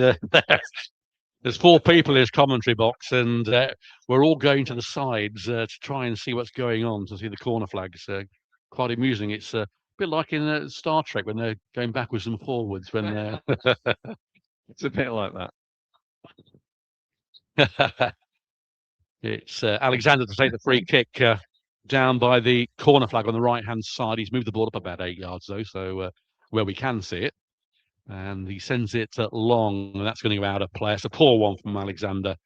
there's 4 people in his commentary box, and we're all going to the sides to try and see what's going on, to see the corner flags. Quite amusing. It's a bit like in Star Trek when they're going backwards and forwards. When it's a bit like that. It's Alexander to take the free kick down by the corner flag on the right-hand side. He's moved the ball up about 8 yards, though, so where we can see it. And he sends it long, and that's going to go out of play. It's a poor one from Alexander,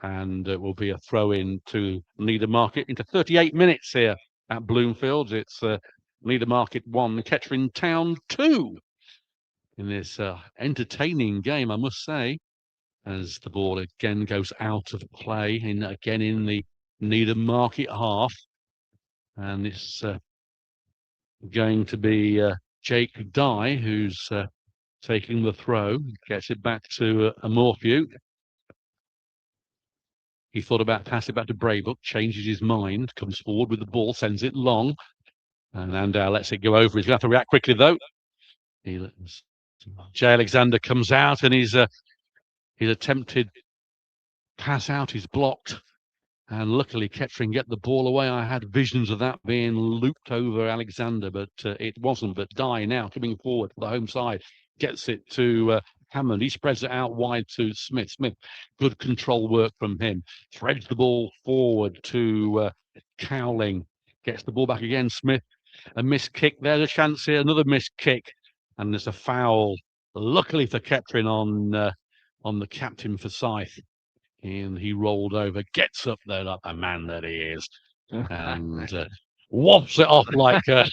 and it will be a throw-in to Needham Market into 38 minutes here at Bloomfields. It's Needham Market 1, Kettering Town 2 in this entertaining game, I must say, as the ball again goes out of play, again in the Needham Market half. And it's going to be Jake Dye who's taking the throw, gets it back to a Morphew. He thought about passing it back to Braybook, changes his mind, comes forward with the ball, sends it long, and Landau lets it go over. He's going to have to react quickly, though. Jay Alexander comes out, and his attempted pass out is blocked. And luckily, Kettering get the ball away. I had visions of that being looped over Alexander, but it wasn't. But Dye now coming forward for the home side, gets it to Hammond. He spreads it out wide to Smith. Smith, good control work from him. Threads the ball forward to Cowling. Gets the ball back again. Smith, a missed kick. There's a chance here. Another missed kick. And there's a foul, luckily for Kettering, on the captain for Scythe. And he rolled over, gets up there like the man that he is, and whops it off like a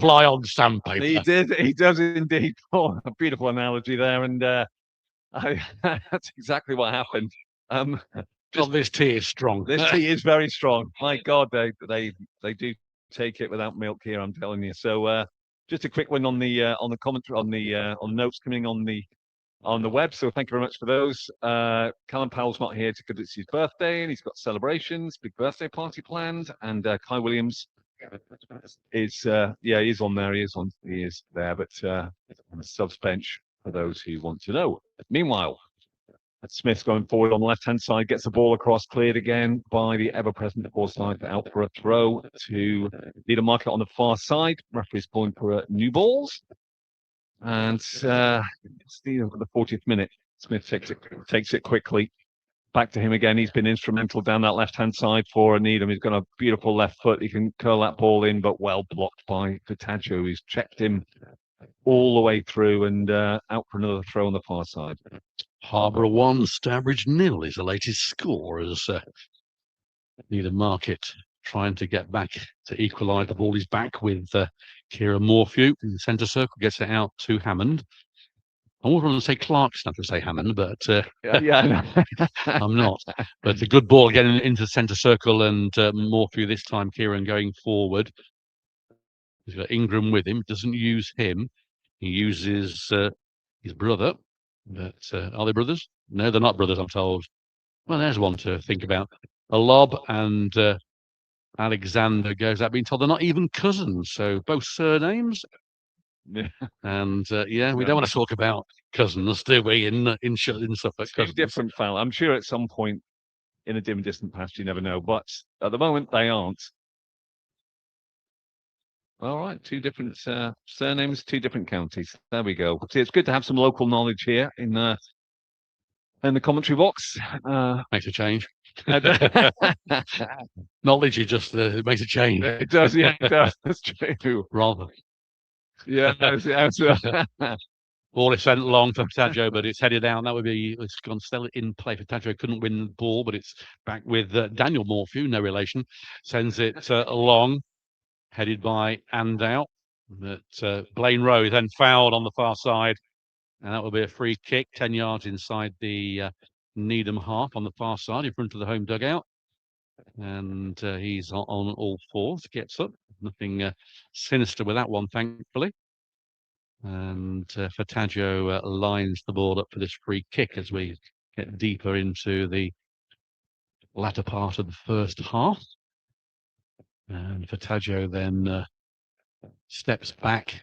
fly on sandpaper. He does indeed. Oh, a beautiful analogy there, and that's exactly what happened. This tea is strong. This tea is very strong. My God, they do take it without milk here. I'm telling you. So just a quick one on the commentary on notes coming on the web. So thank you very much for those. Callum Powell's not here because it's his birthday and he's got celebrations, big birthday party planned. And Kai Williams is he's on there. He is there, but on the subs bench for those who want to know. Meanwhile, Smith going forward on the left-hand side, gets the ball across, cleared again by the ever-present Forsyth out for a throw to Needham Market on the far side. Referee's point for new balls. And it's the 40th minute. Smith takes it quickly. Back to him again. He's been instrumental down that left-hand side for Needham. He's got a beautiful left foot. He can curl that ball in, but well blocked by Fataggio. He's checked him all the way through and out for another throw on the far side. Harbour 1, Stourbridge 0 is the latest score as Needham Market trying to get back to equalise. The ball is back with Kieran Morphew in the centre circle, gets it out to Hammond. I always want to say Clarkson after say Hammond, but I'm not. But a good ball getting into the centre circle and Morphew this time, Kieran going forward. He's got Ingram with him, doesn't use him. He uses his brother. But are they brothers? No, they're not brothers, I'm told. Well, there's one to think about. A lob and Alexander goes out being told they're not even cousins. So both surnames. Yeah. And we don't want to talk about cousins, do we, in Suffolk? Different family. I'm sure at some point in a dim, distant past, you never know. But at the moment, they aren't. All right, two different surnames, two different counties. There we go. See, it's good to have some local knowledge here in the commentary box. Makes a change. Knowledge is just it makes a change. It does, yeah, it does. That's true. Rather. Yeah, ball is sent long for Fataggio, but it's headed down. That would be, it's gone still in play. Fataggio couldn't win the ball, but it's back with Daniel Morphew, no relation. Sends it long. Headed by Andow. But Blaine Rowe then fouled on the far side. And that will be a free kick, 10 yards inside the Needham half on the far side in front of the home dugout. And he's on all fours, gets up. Nothing sinister with that one, thankfully. And Fataggio lines the ball up for this free kick as we get deeper into the latter part of the first half. And Fataggio then steps back,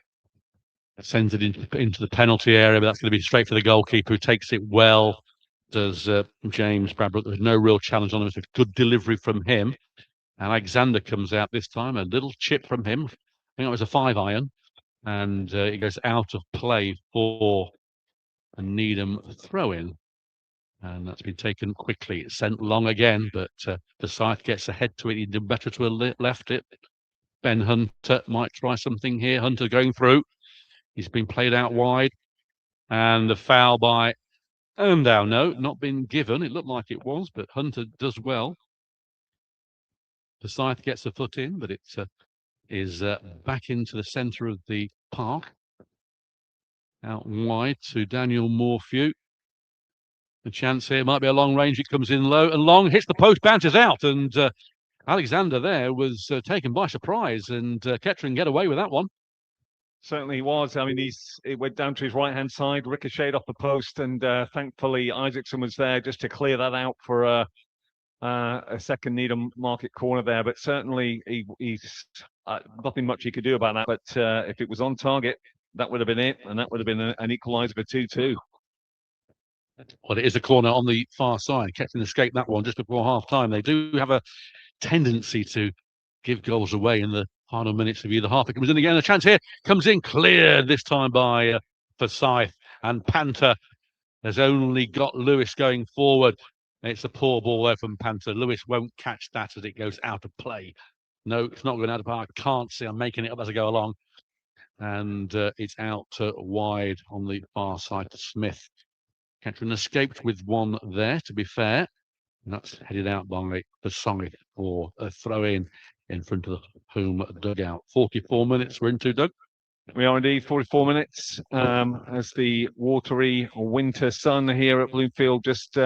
sends it into the penalty area, but that's going to be straight for the goalkeeper who takes it well. Does James Bradbrook. There's no real challenge on him. It's a good delivery from him. And Alexander comes out this time, a little chip from him. I think it was a 5-iron. And it goes out of play for a Needham throw-in. And that's been taken quickly. It's sent long again, but Forsyth gets ahead to it. He did better to have left it. Ben Hunter might try something here. Hunter going through. He's been played out wide. And the foul by Andow, no, not been given. It looked like it was, but Hunter does well. Forsyth gets a foot in, but it is back into the centre of the park. Out wide to Daniel Morphew. The chance here might be a long range. It comes in low and long, hits the post, bounces out. And Alexander there was taken by surprise. And Kettering get away with that one. Certainly was. I mean, it went down to his right-hand side, ricocheted off the post. And thankfully, Isaacson was there just to clear that out for a second Needham Market corner there. But certainly, he's nothing much he could do about that. But if it was on target, that would have been it. And that would have been an equaliser for 2-2. Well, it is a corner on the far side. Kettering escaped that one just before half-time. They do have a tendency to give goals away in the final minutes of either half. It comes in again. A chance here. Comes in cleared this time by Forsyth. And Panther has only got Lewis going forward. It's a poor ball there from Panther. Lewis won't catch that as it goes out of play. No, it's not going out of play. I can't see. I'm making it up as I go along. And it's out wide on the far side to Smith. Kettering escaped with one there, to be fair. And that's headed out by Forsyth for a throw-in front of the home dugout. 44 minutes we're into, Doug. We are indeed 44 minutes as the watery winter sun here at Bloomfield just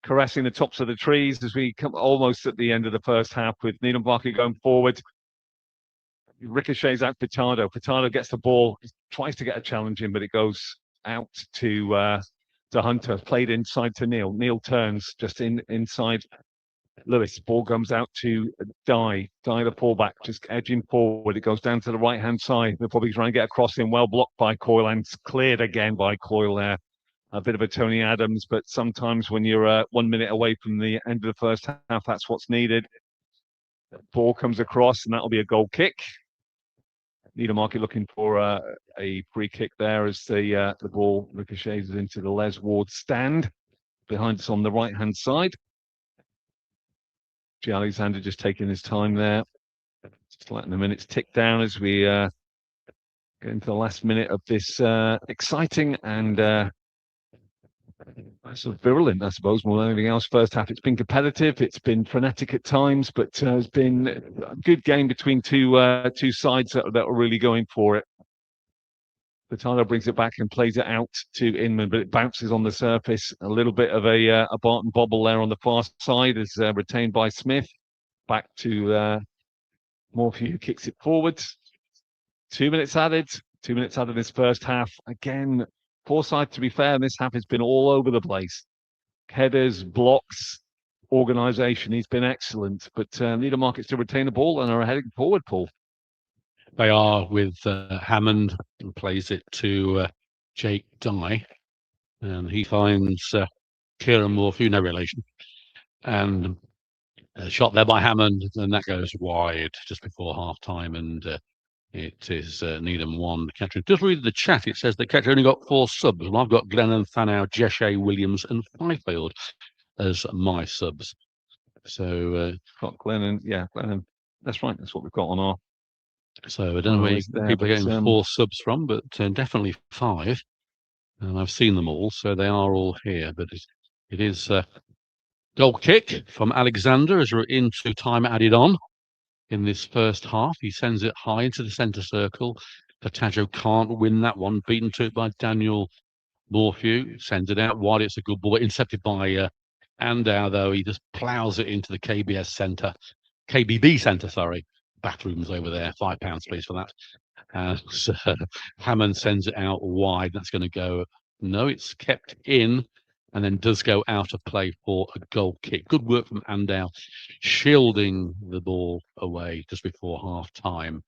caressing the tops of the trees as we come almost at the end of the first half with Needham going forward. Ricochets out Furtado. Furtado gets the ball, tries to get a challenge in, but it goes out to Hunter. Played inside to Neil. Neil turns just inside Lewis. Ball comes out to Die the fullback, just edging forward. It goes down to the right-hand side. They'll probably try and get across in, well blocked by Coyle, and cleared again by Coyle there. A bit of a Tony Adams, but sometimes when you're 1 minute away from the end of the first half, that's what's needed. Ball comes across, and that'll be a goal kick. Needham looking for a free kick there as the ball ricochets into the Les Ward stand behind us on the right-hand side. G. Alexander just taking his time there, just letting the minutes tick down as we get into the last minute of this exciting and sort of virulent, I suppose, more than anything else. First half, it's been competitive, it's been frenetic at times, but it's been a good game between two sides that are really going for it. Furtado brings it back and plays it out to Inman, but it bounces on the surface. A little bit of a Barton bobble there on the far side is retained by Smith. Back to Morphew, who kicks it forward. 2 minutes added. 2 minutes added this first half. Again, Forsyth, to be fair, in this half has been all over the place. Headers, blocks, organisation. He's been excellent. But Needham still retain the ball and are heading forward, Paul. They are with Hammond, who plays it to Jake Dye, and he finds Kieran Morphew, no relation, and a shot there by Hammond, and that goes wide just before half time, and it is Needham 1. Kettering. Just read the chat. It says that Kettering only got 4 subs, and I've got Glennon, Thanau, Jeshe, Williams, and Fifield as my subs. So got Glennon, yeah, Glennon. That's right. That's what we've got on our. So I don't know where people are getting 4 subs from, but definitely 5. And I've seen them all, so they are all here. But it is goal kick from Alexander as we're into time added on in this first half. He sends it high into the centre circle. Furtado can't win that one. Beaten to it by Daniel Morphew. Sends it out wide. It's a good ball. Intercepted by Andau, though. He just ploughs it into the KBB centre, sorry. Bathrooms over there. £5, please, for that. So Hammond sends it out wide. That's going to go. No, it's kept in and then does go out of play for a goal kick. Good work from Andau, shielding the ball away just before half time.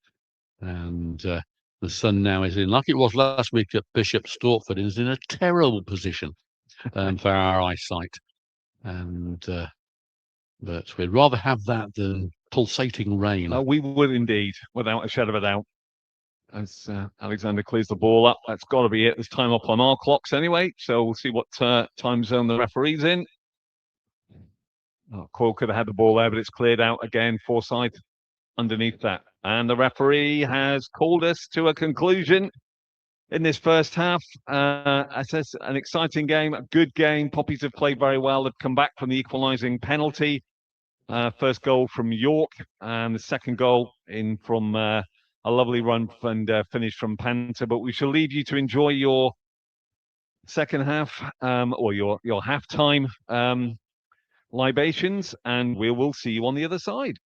And the sun now is in, like it was last week at Bishop Stortford, is in a terrible position for our eyesight. And but we'd rather have that than pulsating rain. We would indeed, without a shadow of a doubt. As Alexander clears the ball up, that's got to be it. There's time up on our clocks anyway, so we'll see what time zone the referee's in. Coyle could have had the ball there, but it's cleared out again. Forsyth underneath that. And the referee has called us to a conclusion in this first half. I says an exciting game, a good game. Poppies have played very well. They've come back from the equalising penalty. First goal from York, and the second goal in from a lovely run and finish from Panther. But we shall leave you to enjoy your second half or your halftime libations, and we will see you on the other side.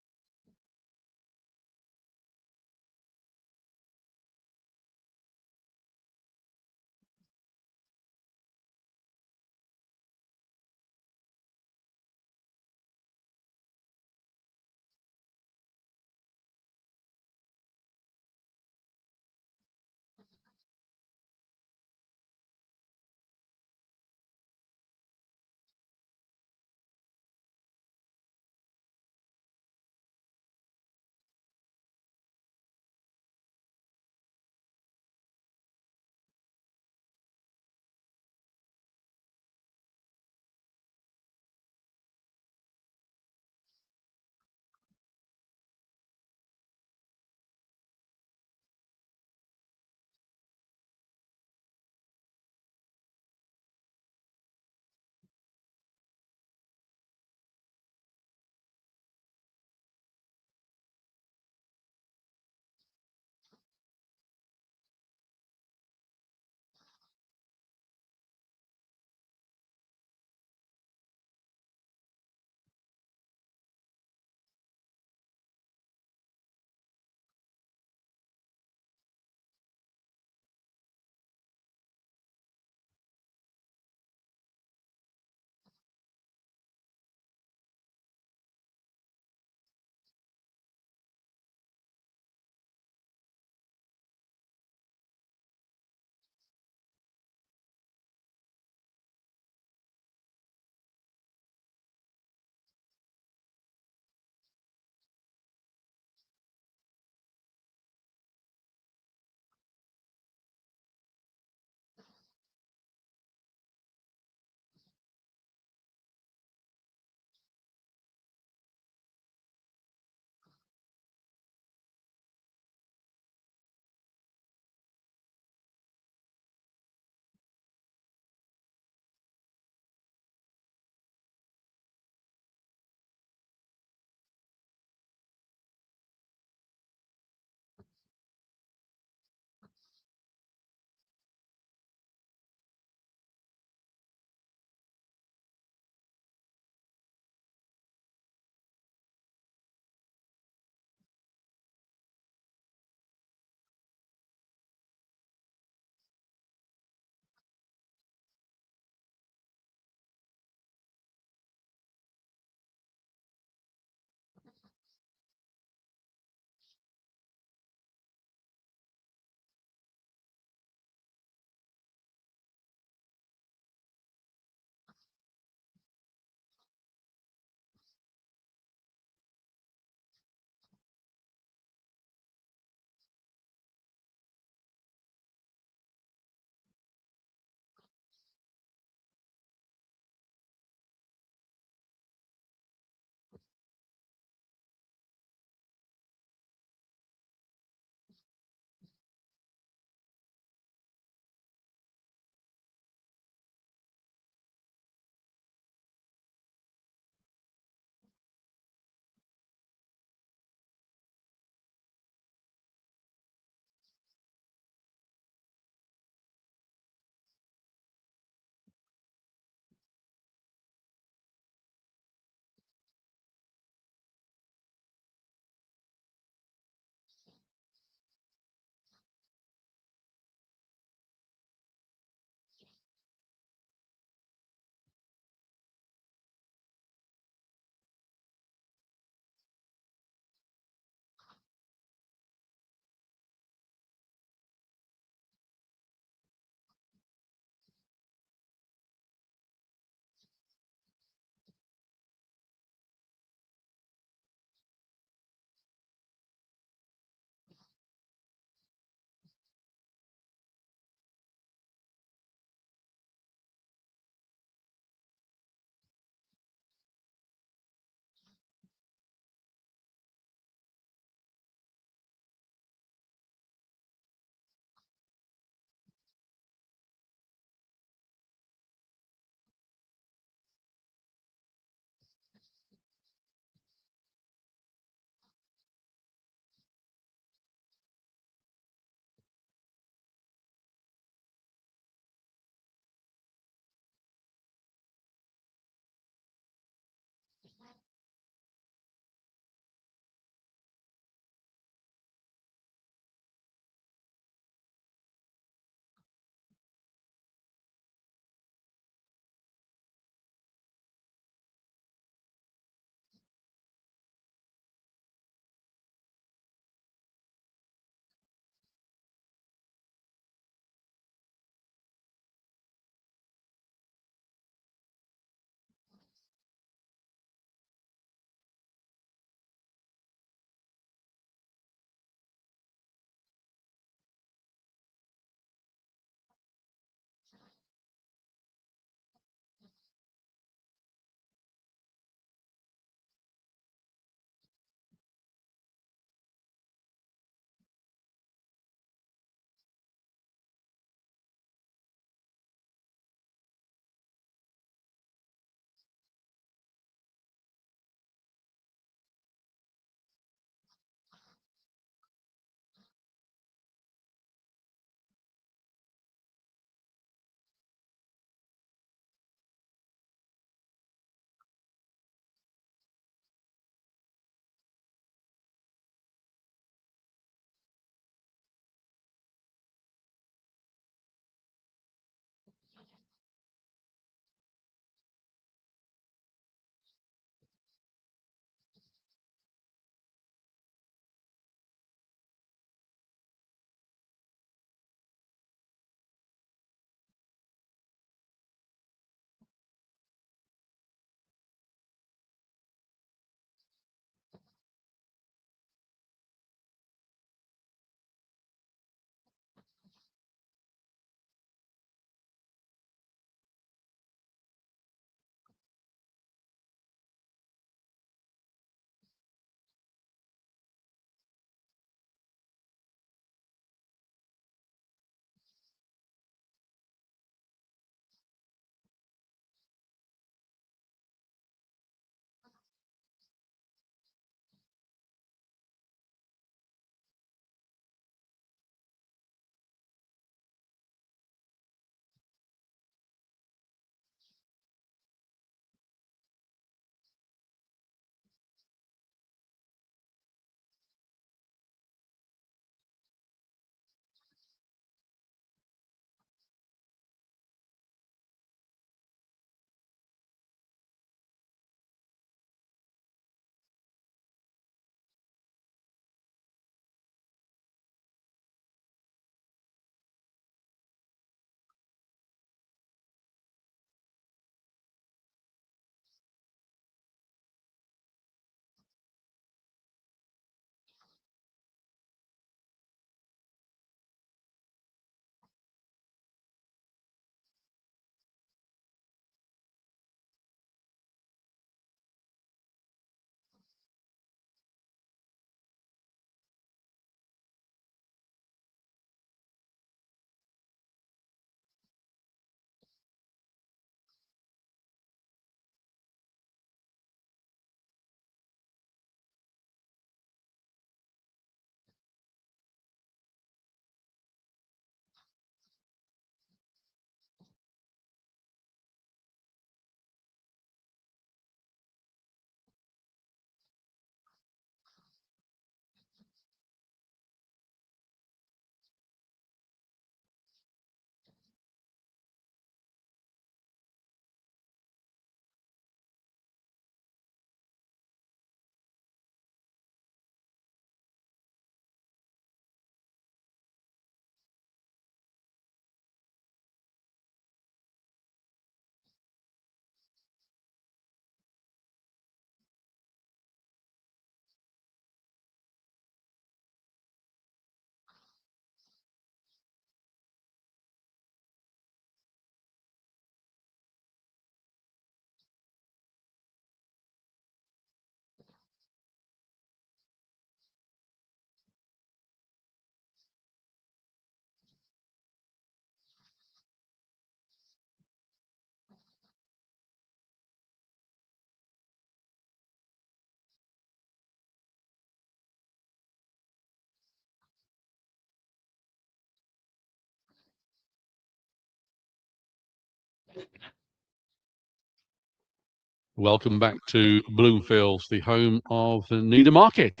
Welcome back to Bloomfields, the home of Needham Market.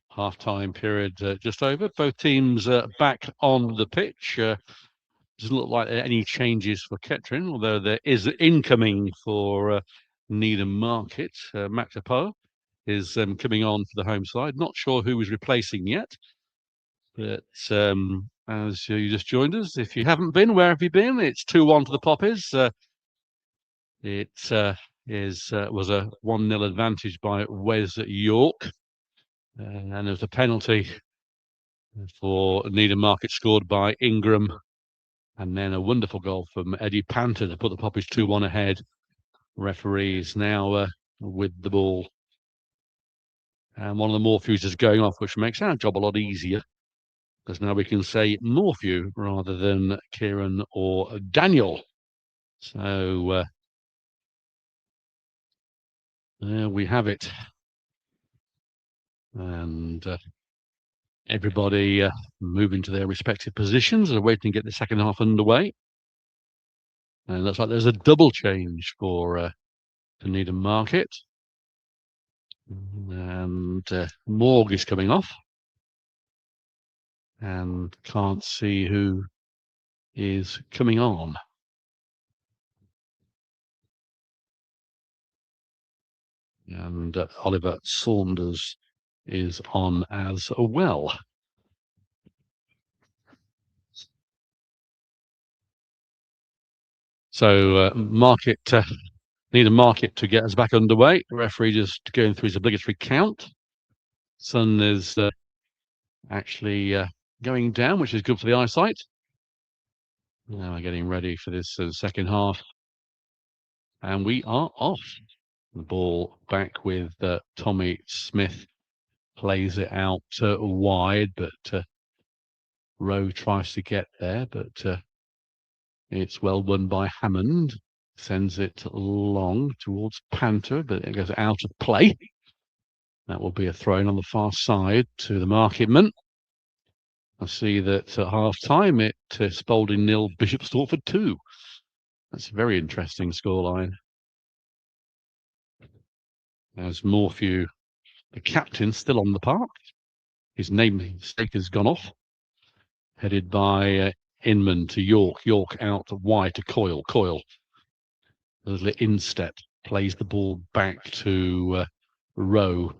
Half-time period just over. Both teams back on the pitch. Doesn't look like any changes for Kettering, although there is incoming for Needham Market. Matt Tapo is coming on for the home side. Not sure who is replacing yet. But as you just joined us, if you haven't been, where have you been? It's 2-1 to the Poppies. It was a 1-0 advantage by Wes at York. And there was a penalty for Needham Market scored by Ingram. And then a wonderful goal from Eddie Panther to put the Poppies 2-1 ahead. Referees now with the ball. And one of the Morphews is going off, which makes our job a lot easier. Because now we can say Morphew rather than Kieran or Daniel. So there we have it. And everybody moving to their respective positions and waiting to get the second half underway. And it looks like there's a double change for Needham Market. And Morg is coming off. And can't see who is coming on. And Oliver Saunders is on as well. So Needham Market to get us back underway. The referee just going through his obligatory count. Sun is actually going down, which is good for the eyesight. Now we're getting ready for this second half. And we are off. The ball back with Tommy Smith. Plays it out wide, but Rowe tries to get there, but it's well won by Hammond. Sends it long towards Panther, but it goes out of play. That will be a throw in on the far side to the Marketman. I see that at half-time it's Spalding 0, Bishop Stortford 2. That's a very interesting scoreline. As Morphew, the captain, still on the park. His namesake has gone off. Headed by Inman to York. York out wide to Coyle. Coyle, a little instep, plays the ball back to Rowe.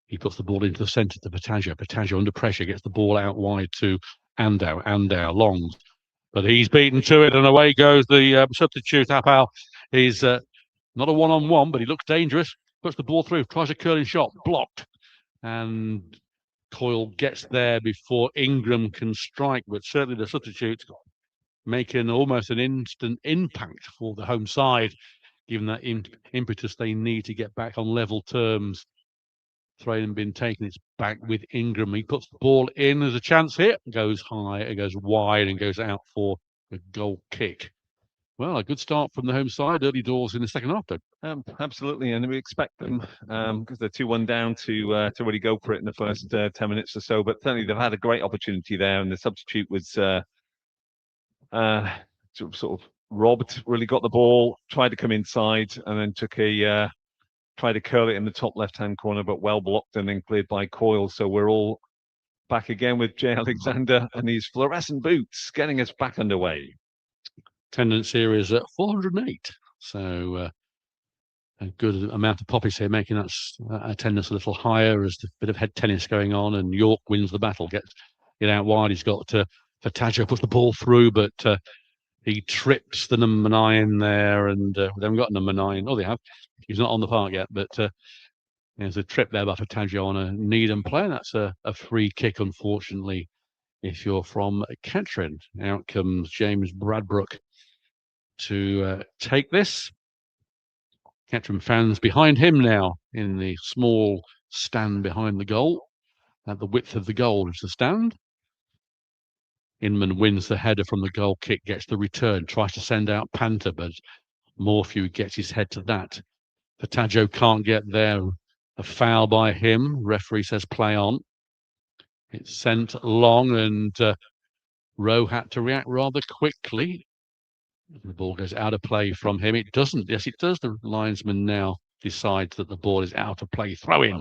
He puts the ball into the centre to Patagio. Patagio under pressure gets the ball out wide to Andow. Andow long, but he's beaten to it, and away goes the substitute. Apal. He's not a one-on-one, but he looks dangerous. Puts the ball through, tries a curling shot, blocked, and Coyle gets there before Ingram can strike. But certainly the substitute making almost an instant impact for the home side, given that impetus they need to get back on level terms. Throw been taken, it's back with Ingram. He puts the ball in. There's a chance here. Goes high, it goes wide, and goes out for a goal kick. Well, a good start from the home side. Early doors in the second half, though. Absolutely, and we expect them because they're 2-1 down to really go for it in the first 10 minutes or so. But certainly they've had a great opportunity there, and the substitute was sort of robbed. Really got the ball, tried to come inside, and then took a tried to curl it in the top left-hand corner, but well blocked and then cleared by Coyle. So we're all back again with Jay Alexander and these fluorescent boots getting us back underway. Attendance here is at 408. So a good amount of Poppies here, making that attendance a little higher as a bit of head tennis going on. And York wins the battle, gets it out wide. He's got Fatagio puts the ball through, but he trips the number 9 there, and they haven't got number 9. Oh, they have. He's not on the park yet, but there's a trip there by Fatagio on a Needham player. That's a free kick, unfortunately, if you're from Kettering. Out comes James Bradbrook to take this. Kettering fans behind him now in the small stand behind the goal. At the width of the goal is the stand. Inman wins the header from the goal kick, gets the return, tries to send out Panther, but Morphew gets his head to that. Fatagio can't get there. A foul by him. Referee says play on. It's sent long, and Rowe had to react rather quickly. The ball goes out of play from him. It doesn't. Yes, it does. The linesman now decides that the ball is out of play. Throw in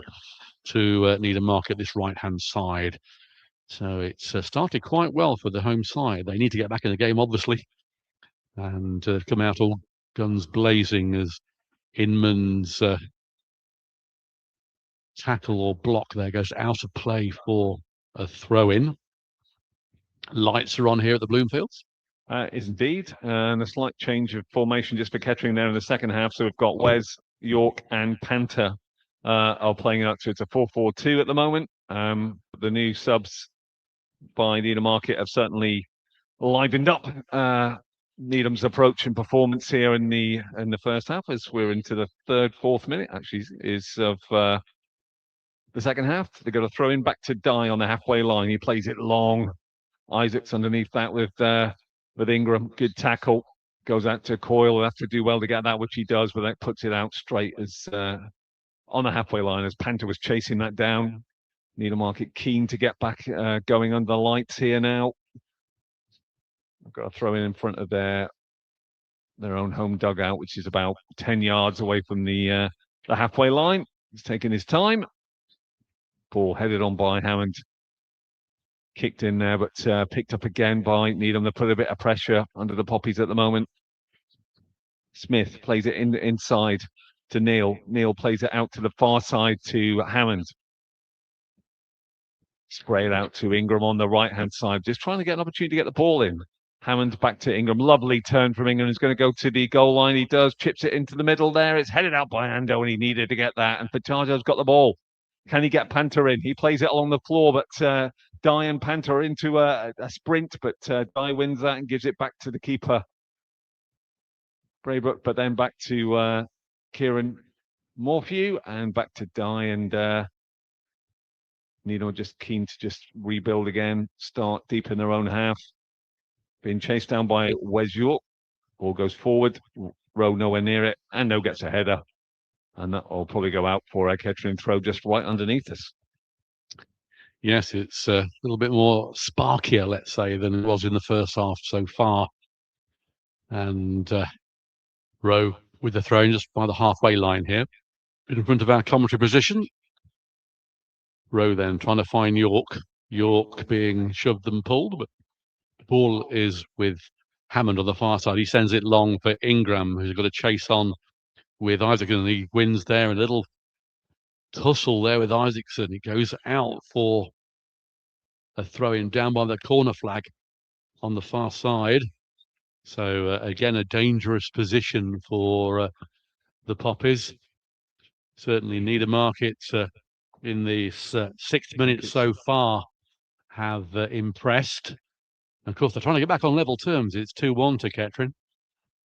to Needham Market, this right-hand side. So it's started quite well for the home side. They need to get back in the game, obviously, and come out all guns blazing as Inman's tackle or block there goes out of play for a throw-in. Lights are on here at the Bloomfields. Is indeed, and a slight change of formation just for Kettering there in the second half. So we've got Wes, York, and Panther are playing out. So it's a 4-4-2 at the moment. The new subs by Needham Market have certainly livened up Needham's approach and performance here in the first half, as we're into the fourth minute actually is of the second half. They've got a throw in back to Dye on the halfway line. He plays it long. Isaac's underneath that with Ingram. Good tackle. Goes out to Coyle. Will have to do well to get that, which he does, but that puts it out straight as on the halfway line as Panther was chasing that down. Needham Market keen to get back going under the lights here now. I've got to throw in front of their own home dugout, which is about 10 yards away from the halfway line. He's taking his time. Ball headed on by Hammond. Kicked in there, but picked up again by Needham. They put a bit of pressure under the Poppies at the moment. Smith plays it inside to Neil. Neil plays it out to the far side to Hammond. Spray it out to Ingram on the right-hand side. Just trying to get an opportunity to get the ball in. Hammond back to Ingram. Lovely turn from Ingram. He's going to go to the goal line. He does. Chips it into the middle there. It's headed out by Ando, and he needed to get that. And Fajardo's got the ball. Can he get Panther in? He plays it along the floor, but Dye and Panther into a sprint, but Dye wins that and gives it back to the keeper, Braybrook, but then back to Kieran Morphew and back to Dye, and Needham are just keen to just rebuild again, start deep in their own half. Being chased down by Wes York. Ball goes forward, Rowe nowhere near it, and no gets a header. And that will probably go out for a Kettering throw just right underneath us. Yes, it's a little bit more sparkier, let's say, than it was in the first half so far. And Rowe with the throw just by the halfway line here, in front of our commentary position. Rowe then trying to find York. York being shoved and pulled, but the ball is with Hammond on the far side. He sends it long for Ingram, who's got to chase on with Isaacson, and he wins there. A little tussle there with Isaacson. He goes out for a throw-in down by the corner flag on the far side. So again, a dangerous position for the Poppies. Certainly Needham Market in the 6 minutes so far have impressed. And of course, they're trying to get back on level terms. It's 2-1 to Kettering.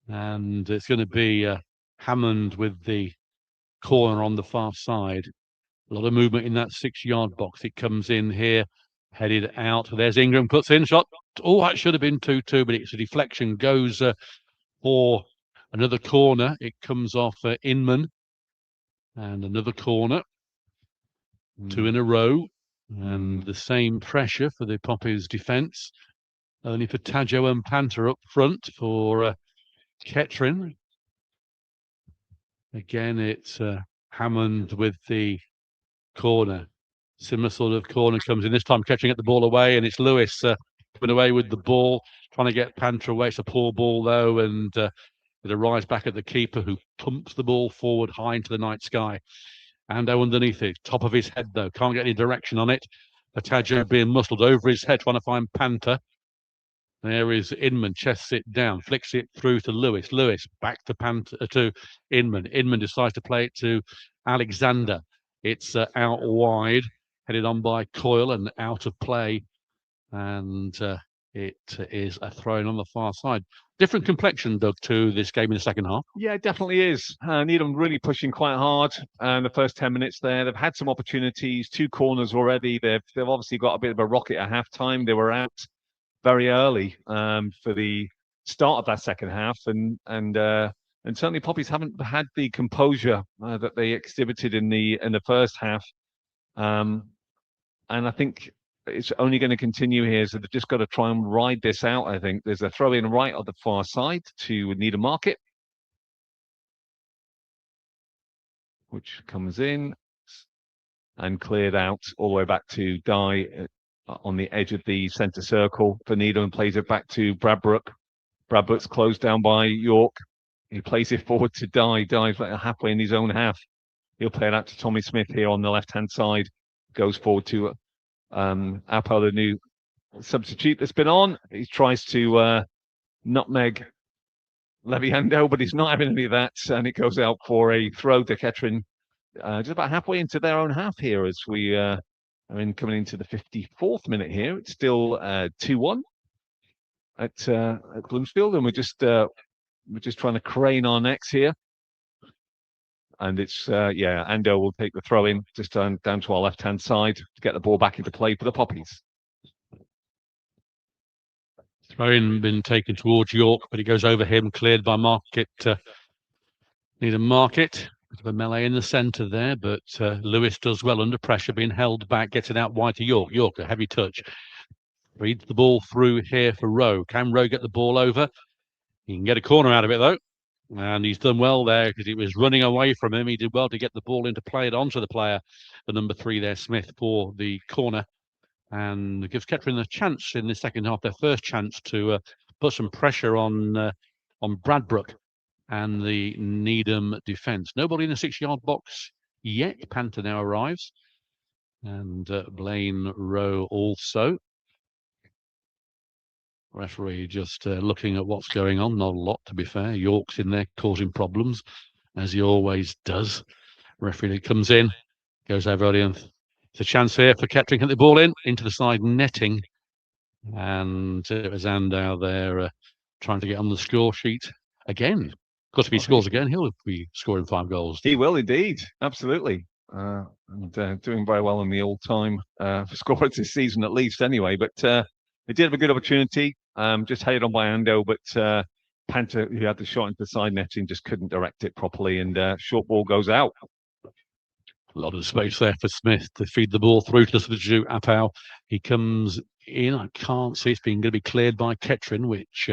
And it's going to be Hammond with the corner on the far side. A lot of movement in that 6-yard box. It comes in here, headed out. There's Ingram, puts in, shot. Oh, that should have been 2-2, but it's a deflection. Goes for another corner. It comes off Inman. And another corner. 2 in a row. And the same pressure for the Poppies defence. Only for Tajo and Panther up front for Kettering. Again, it's Hammond with the corner. Similar sort of corner comes in. This time Kettering at the ball away, and it's Lewis coming away with the ball, trying to get Panther away. It's a poor ball, though, and it arrives back at the keeper, who pumps the ball forward high into the night sky. Ando underneath it, top of his head, though. Can't get any direction on it. Tajo being muscled over his head, trying to find Panther. There is Inman, chests it down, flicks it through to Lewis. Lewis back to to Inman. Inman decides to play it to Alexander. It's out wide, headed on by Coyle and out of play. And it is a throw-in on the far side. Different complexion, Doug, to this game in the second half. Yeah, it definitely is. Needham really pushing quite hard in the first 10 minutes there. They've had some opportunities, 2 corners already. They've obviously got a bit of a rocket at half-time. They were out very early for the start of that second half, and certainly Poppies haven't had the composure that they exhibited in the first half, and I think it's only going to continue here. So they've just got to try and ride this out. I think there's a throw in right on the far side to Needham Market. which comes in and cleared out all the way back to Dye on the edge of the centre circle for Needham, and plays it back to Bradbrook. Bradbrook's closed down by York. He plays it forward to Dye. Dye's halfway in his own half. He'll play it out to Tommy Smith here on the left-hand side. Goes forward to Apo, the new substitute that's been on. He tries to nutmeg Leviando, but he's not having any of that, and it goes out for a throw to Kettering, just about halfway into their own half here as we are coming into the 54th minute here. It's still 2-1 at Bloomsfield, and we're just trying to crane our necks here. And it's Ando will take the throw in just down to our left-hand side to get the ball back into play for the Poppies. Throw-in been taken towards York, but he goes over him, cleared by Market. Needham Market. Bit of a melee in the centre there, but Lewis does well under pressure, being held back, gets it out wide to York. York, a heavy touch. Reads the ball through here for Rowe. Can Rowe get the ball over? He can get a corner out of it, though. And he's done well there because he was running away from him. He did well to get the ball into play, it onto the player, the number 3 there, Smith, for the corner. And gives Kettering a chance in the second half, their first chance to put some pressure on Bradbrook and the Needham defence. Nobody in the 6-yard box yet. Panther now arrives. And Blaine Rowe also. Referee just looking at what's going on. Not a lot, to be fair. York's in there causing problems, as he always does. Referee comes in, goes over early. It's a chance here for Kettering to get the ball into the side netting. And it was Andow there trying to get on the score sheet again. Of course, if he scores again, he'll be scoring 5 goals. He will indeed, absolutely. And doing very well in the all-time scorers this season, at least, anyway. But they did have a good opportunity, just headed on by Ando, but Panther, who had the shot into the side netting, just couldn't direct it properly, and short ball goes out. A lot of space there for Smith to feed the ball through to the substitute Apau. He comes in. I can't see it's going to be cleared by Kettering, which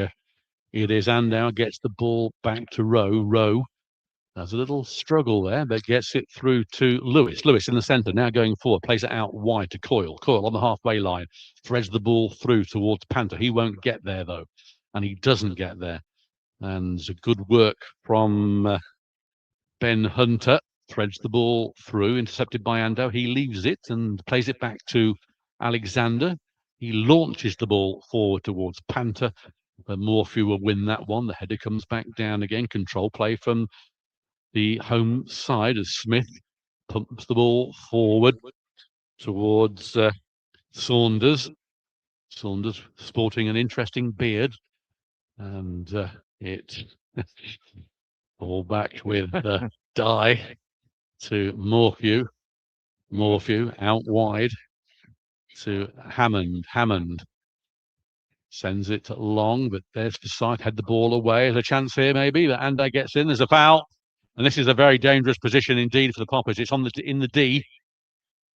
it is. Andow gets the ball back to Rowe. Rowe has a little struggle there, but gets it through to Lewis. Lewis in the centre, now going forward, plays it out wide to Coyle. Coyle on the halfway line, threads the ball through towards Panther. He won't get there, though, and he doesn't get there. And it's a good work from Ben Hunter. Threads the ball through, intercepted by Ando. He leaves it and plays it back to Alexander. He launches the ball forward towards Panther, but Morphew will win that one. The header comes back down again. Control play from the home side as Smith pumps the ball forward towards Saunders. Saunders sporting an interesting beard. And it all back with Dye to Morphew. Morphew out wide to Hammond. Hammond sends it long, but there's Forsyth, had the ball away. There's a chance here maybe, but Ando gets in. There's a foul. And this is a very dangerous position indeed for the Poppies. It's in the D.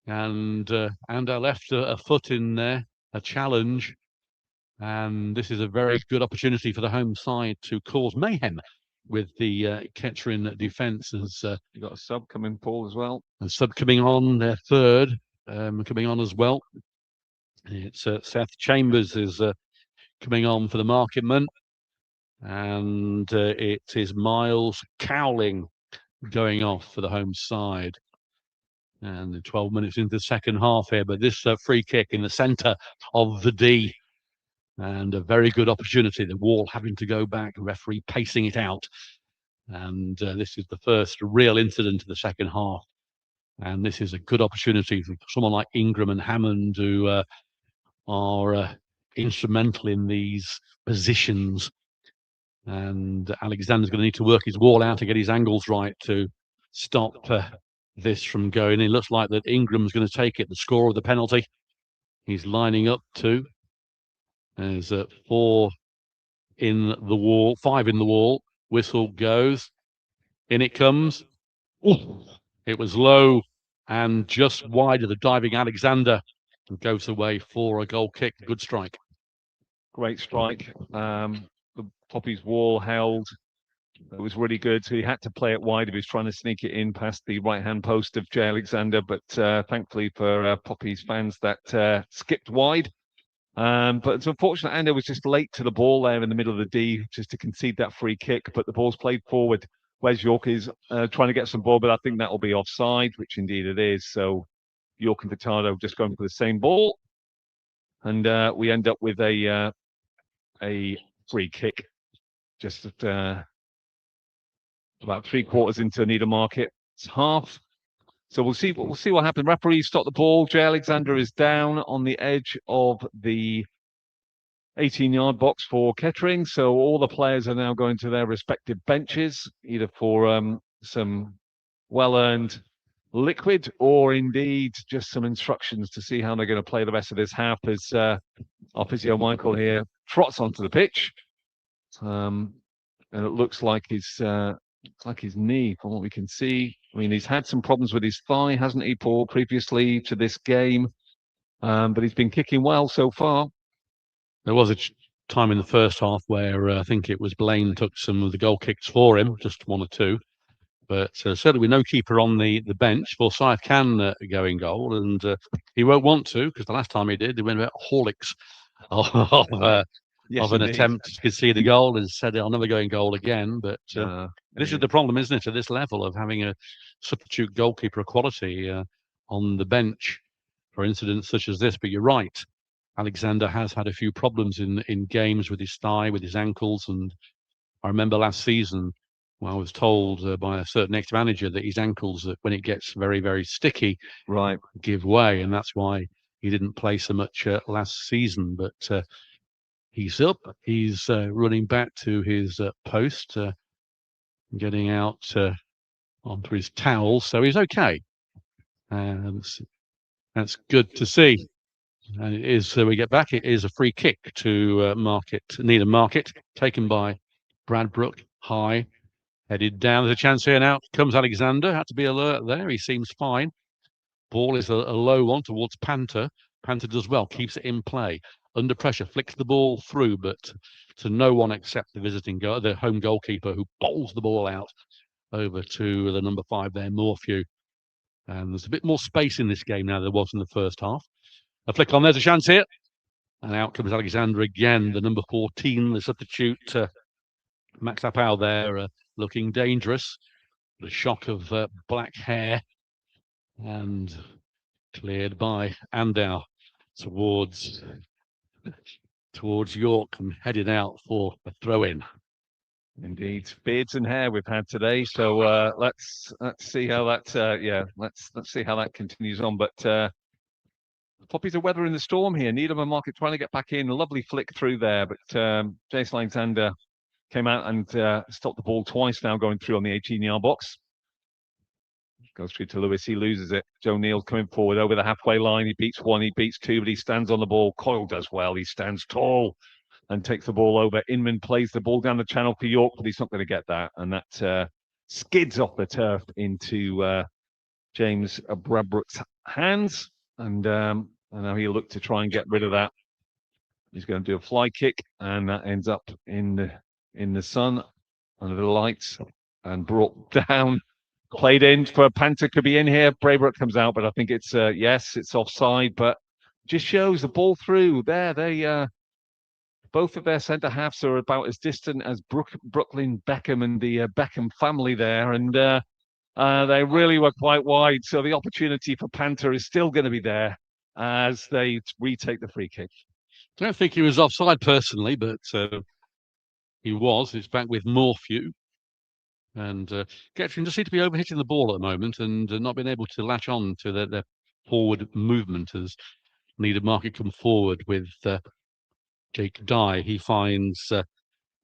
And Ando left a foot in there, a challenge. And this is a very good opportunity for the home side to cause mayhem with the Kettering defence. As you got a sub coming, Paul, as well. A sub coming on, their third coming on as well. It's Seth Chambers is coming on for the Marketman. And it is Miles Cowling going off for the home side. And 12 minutes into the second half here, but this free kick in the centre of the D. And a very good opportunity. The Wall having to go back, referee pacing it out. And this is the first real incident of the second half. And this is a good opportunity for someone like Ingram and Hammond, who are instrumental in these positions. And Alexander's going to need to work his wall out to get his angles right to stop this from going. It looks like that Ingram's going to take it, the score of the penalty. He's lining up to. There's 4 in the wall, 5 in the wall. Whistle goes. In it comes. Ooh, it was low and just wide of the diving Alexander, and goes away for a goal kick. Good strike. Great strike. The Poppies wall held It was really good. So he had to play it wide if he was trying to sneak it in past the right-hand post of Jay Alexander. But thankfully for Poppies fans, that skipped wide. But it's unfortunate Ando was just late to the ball there in the middle of the D, just to concede that free kick. But the ball's played forward. Wes York is trying to get some ball, but I think that will be offside, which indeed it is. So York and Furtado just going for the same ball. And we end up with a free kick just at about 3/4 into Needham Market. It's half. So we'll see what happens. Referees stop the ball. Jay Alexander is down on the edge of the 18-yard box for Kettering. So all the players are now going to their respective benches, either for some well-earned liquid or indeed just some instructions to see how they're going to play the rest of this half as our physio Michael here trots onto the pitch. And it looks like his knee, from what we can see. I mean, he's had some problems with his thigh, hasn't he, Paul, previously to this game? But he's been kicking well so far. There was a time in the first half where I think it was Blaine took some of the goal kicks for him, just one or two. But certainly with no keeper on the bench, Forsyth can go in goal, and he won't want to, because the last time he did, he went about Horlicks of an attempt to concede the goal and said, I'll never go in goal again. But this is the problem, isn't it, at this level of having a substitute goalkeeper of quality on the bench for incidents such as this. But you're right. Alexander has had a few problems in games with his thigh, with his ankles. And I remember last season, I was told by a certain ex-manager that his ankles, when it gets very, very sticky, give way. And that's why he didn't play so much last season. But he's up. He's running back to his post, getting out onto his towel. So he's okay. And that's good to see. And it is, so we get back, it is a free kick to Needham Market, taken by Bradbrook, high, headed down. There's a chance here now. Comes Alexander, had to be alert there. He seems fine. Ball is a low one towards Panther. Panther does well, keeps it in play. Under pressure, flicks the ball through, but to no one except the home goalkeeper, who bowls the ball out over to the number 5 there, Morphew. And there's a bit more space in this game now than there was in the first half. A flick on, there's a chance here. And out comes Alexander again, the number 14, the substitute. Max Apau there, looking dangerous. The shock of black hair. And cleared by Andow towards York and headed out for a throw-in. Indeed, beards and hair we've had today. So let's see how that let's see how that continues on. But Poppies are weathering the storm here. Needham Market trying to get back in. A lovely flick through there, but Jason Alexander came out and stopped the ball twice now, going through on the 18-yard box. Goes through to Lewis, he loses it. Joe Neal coming forward over the halfway line. He beats one, he beats two, but he stands on the ball. Coyle does well. He stands tall and takes the ball over. Inman plays the ball down the channel for York, but he's not going to get that. And that skids off the turf into James Bradbrook's hands. And now he'll look to try and get rid of that. He's going to do a fly kick, and that ends up in the sun under the lights and brought down. Played in for Panther, could be in here. Braybrook comes out, but I think it's yes, it's offside. But just shows the ball through there. They both of their centre halves are about as distant as Brooklyn Beckham and the Beckham family there, and they really were quite wide. So the opportunity for Panther is still going to be there as they retake the free kick. I don't think he was offside personally, but he was. It's back with Morphew. And Kettering just seem to be overhitting the ball at the moment and not being able to latch on to their forward movement as Needham Market come forward with Jake Dye. He finds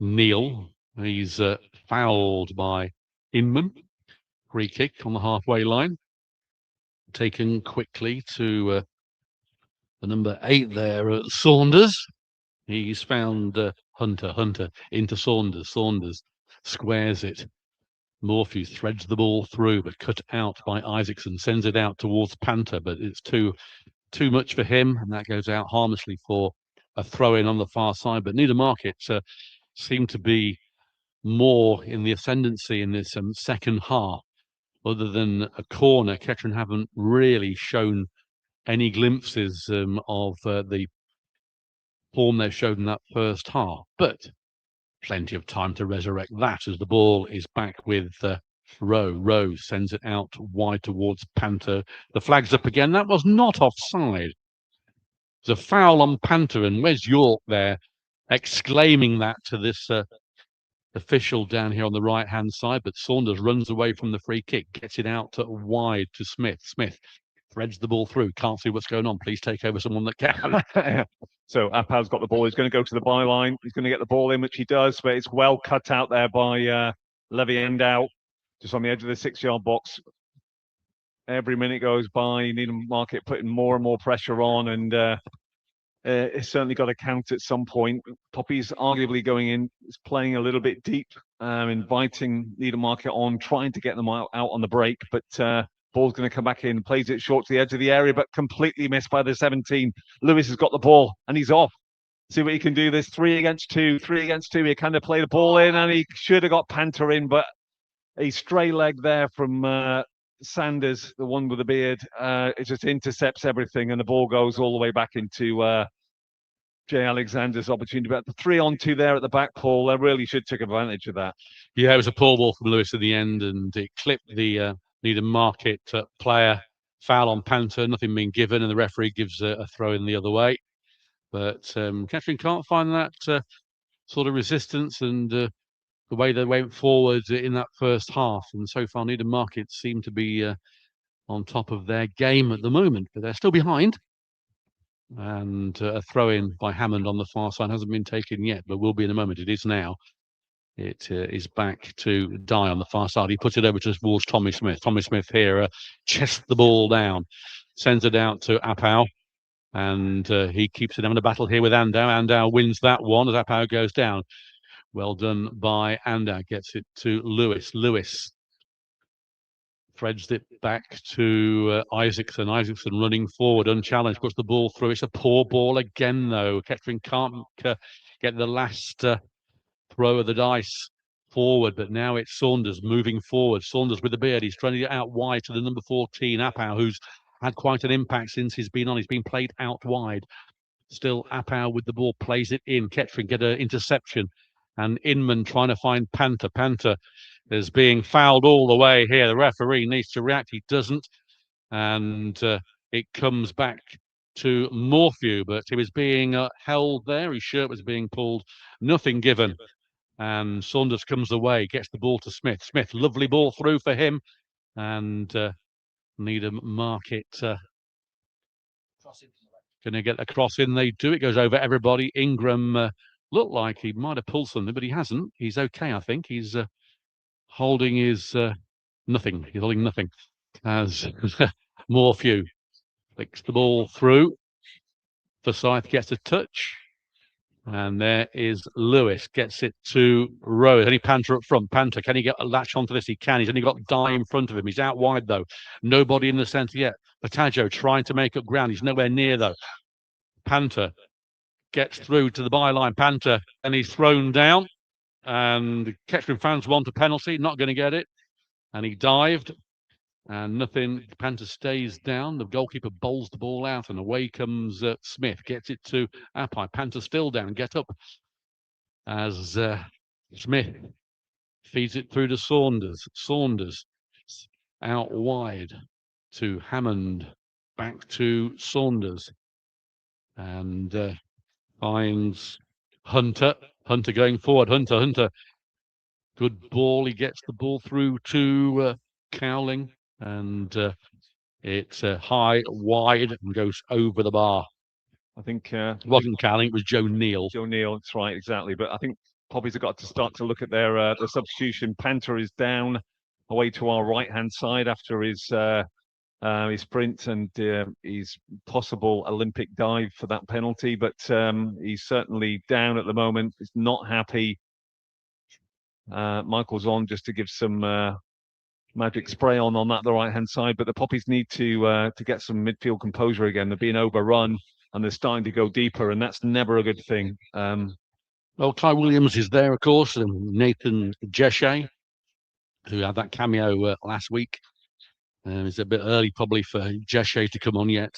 Neil. He's fouled by Inman. Free kick on the halfway line. Taken quickly to the number 8 there, Saunders. He's found Hunter into Saunders. Saunders squares it. Morphew threads the ball through, but cut out by Isaacson, sends it out towards Panther, but it's too much for him, and that goes out harmlessly for a throw-in on the far side. But Needham Market seem to be more in the ascendancy in this second half. Other than a corner, Kettering haven't really shown any glimpses of the form they've showed in that first half. But plenty of time to resurrect that as the ball is back with Rowe. Rowe sends it out wide towards Panther. The flag's up again. That was not offside. It's a foul on Panther, and Wes York there exclaiming that to this official down here on the right-hand side. But Saunders runs away from the free kick, gets it out wide to Smith. Smith threads the ball through. Can't see what's going on. Please take over someone that can. So Apow's got the ball. He's going to go to the byline. He's going to get the ball in, which he does, but it's well cut out there by Levy Endau, just on the edge of the 6-yard box. Every minute goes by, Needham Market putting more and more pressure on, and it's certainly got to count at some point. Poppies arguably going in, is playing a little bit deep, inviting Needham Market on, trying to get them out on the break, but ball's going to come back in, plays it short to the edge of the area, but completely missed by the 17. Lewis has got the ball, and he's off. See what he can do. This 3 against 2. He kind of played the ball in, and he should have got Panther in, but a stray leg there from Sanders, the one with the beard, it just intercepts everything, and the ball goes all the way back into Jay Alexander's opportunity. But the 3-on-2 there at the back, Paul, they really should take advantage of that. Yeah, it was a poor ball from Lewis at the end, and it clipped the Needham Market player. Foul on Panther, nothing being given, and the referee gives a throw in the other way. But Kettering can't find that sort of resistance and the way they went forward in that first half. And so far, Needham Market seem to be on top of their game at the moment, but they're still behind. And a throw in by Hammond on the far side hasn't been taken yet, but will be in a moment. It is now. It is back to Dye on the far side. He puts it over towards Tommy Smith. Tommy Smith here chests the ball down, sends it out to Apow, and he keeps it having a battle here with Andau. Andau wins that one as Apow goes down. Well done by Andau. Gets it to Lewis. Lewis threads it back to Isaacson. Isaacson running forward, unchallenged, puts the ball through. It's a poor ball again, though. Kettering can't get the last throw of the dice forward, but now it's Saunders moving forward. Saunders with the beard. He's trying to get out wide to the number 14, Apow, who's had quite an impact since he's been on. He's been played out wide. Still Apow with the ball, plays it in. Kettering get an interception, and Inman trying to find Panther. Panther is being fouled all the way here. The referee needs to react. He doesn't, and it comes back to Morphew, but he was being held there. His shirt was being pulled. Nothing given, and Saunders comes away, gets the ball to Smith. Smith, lovely ball through for him, and Needham Market going to get a cross in. They do. It goes over everybody. Ingram looked like he might have pulled something, but he hasn't. He's okay, I think. He's holding his nothing. He's holding nothing. As Morphew flicks the ball through. Forsyth gets a touch. And there is Lewis, gets it to Rowe. Only Panther up front. Panther, can he get a latch onto this? He can. He's only got Dye in front of him. He's out wide, though. Nobody in the centre yet. Pataggio trying to make up ground. He's nowhere near, though. Panther gets through to the byline. Panther, and he's thrown down. And Kettering fans want a penalty. Not going to get it. And he dived. And nothing. Panther stays down. The goalkeeper bowls the ball out, and away comes Smith. Gets it to Apai. Panther still down. Get up as Smith feeds it through to Saunders. Saunders out wide to Hammond. Back to Saunders. And finds Hunter. Hunter going forward. Hunter. Good ball. He gets the ball through to Cowling. And it's high, wide, and goes over the bar. I think it wasn't Cowling, it was Joe Neal. Joe Neal, that's right, exactly. But I think Poppies have got to start to look at their substitution. Panther is down away to our right-hand side after his sprint and his possible Olympic dive for that penalty. But he's certainly down at the moment. He's not happy. Michael's on just to give some magic spray on that the right hand side, but the Poppies need to get some midfield composure again. They're being overrun and they're starting to go deeper, and that's never a good thing. Well, Kai Williams is there, of course, and Nathan Jeshe, who had that cameo last week. It's a bit early probably for Jeshe to come on yet.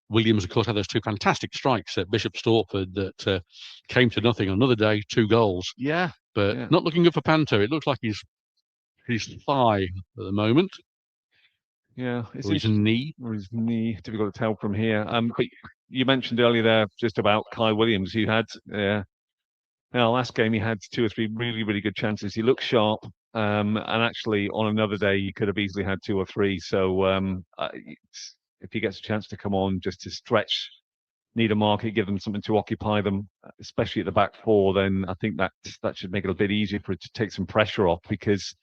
Williams, of course, had those two fantastic strikes at Bishop Stortford that came to nothing. Another day, 2 goals. Yeah. But not looking good for Panto. It looks like his thigh at the moment. Yeah. It's his knee. Or his knee. Difficult to tell from here. But you mentioned earlier there just about Kai Williams, who had last game he had 2 or 3 really, really good chances. He looked sharp. And actually, on another day, he could have easily had 2 or 3. So if he gets a chance to come on just to stretch Needham Market, give them something to occupy them, especially at the back 4, then I think that should make it a bit easier for it to take some pressure off, because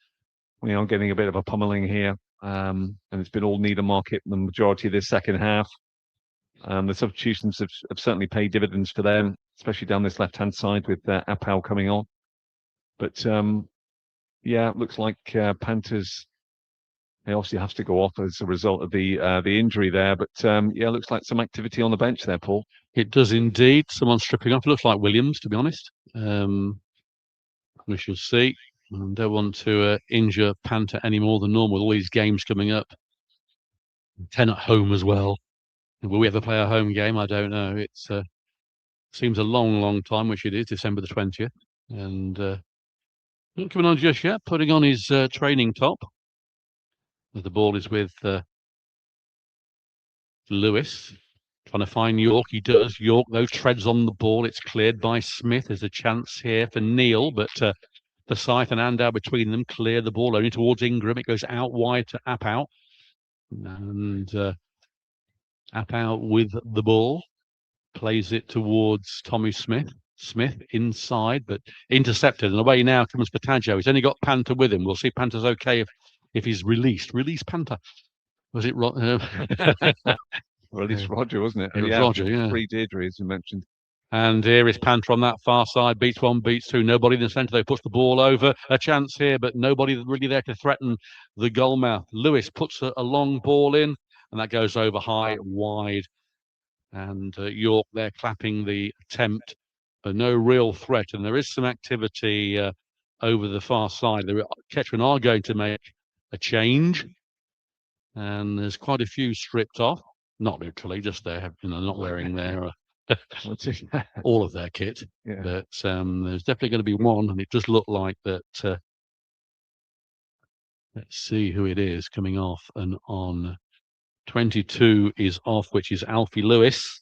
we are getting a bit of a pummeling here. And it's been all Needham Market the majority of this second half. The substitutions have certainly paid dividends for them, especially down this left-hand side with Apau coming on. But it looks like Panthers, they obviously have to go off as a result of the injury there. But it looks like some activity on the bench there, Paul. It does indeed. Someone stripping off. It looks like Williams, to be honest. We shall see. I don't want to injure Panther any more than normal with all these games coming up. 10 at home as well. Will we ever play a home game? I don't know. It seems a long, long time, which it is, December the 20th. And not coming on just yet, putting on his training top. The ball is with Lewis. Trying to find York. He does. York, though, treads on the ball. It's cleared by Smith. There's a chance here for Neil, but Forsyth and Andau between them clear the ball only towards Ingram. It goes out wide to Apau. And Apau with the ball. Plays it towards Tommy Smith. Smith inside, but intercepted. And away now comes Patagio. He's only got Panther with him. We'll see Panther's okay if he's released. Release Panther. Was it Release Roger, wasn't it? It was Roger, yeah. Free Deirdre, as you mentioned. And here is Panther on that far side. Beats 1, beats 2. Nobody in the centre, though, puts the ball over. A chance here, but nobody really there to threaten the goalmouth. Lewis puts a long ball in, and that goes over high, wide. And York there clapping the attempt, but no real threat. And there is some activity over the far side. Kettering are going to make a change. And there's quite a few stripped off. Not literally, just there, not wearing their all of their kit. Yeah. But there's definitely going to be one, and it does look like that. Let's see who it is coming off and on. 22 is off, which is Alfie Lewis.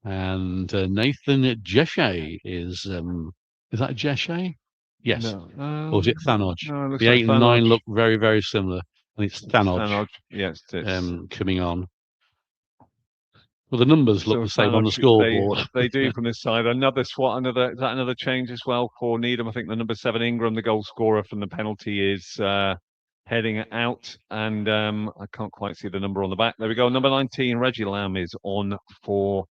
And Nathan Jeshe is that Jeshe? Yes. No, or is it Thanoj? No, the 8 and 9 look very, very similar. And it's Thanoj. Yes, coming on. Well, the numbers look the same on the scoreboard. They do from this side. Another swat, another change as well for Needham. I think the number 7 Ingram, the goal scorer from the penalty, is heading out, and I can't quite see the number on the back. There we go. Number 19, Reggie Lamb, is on for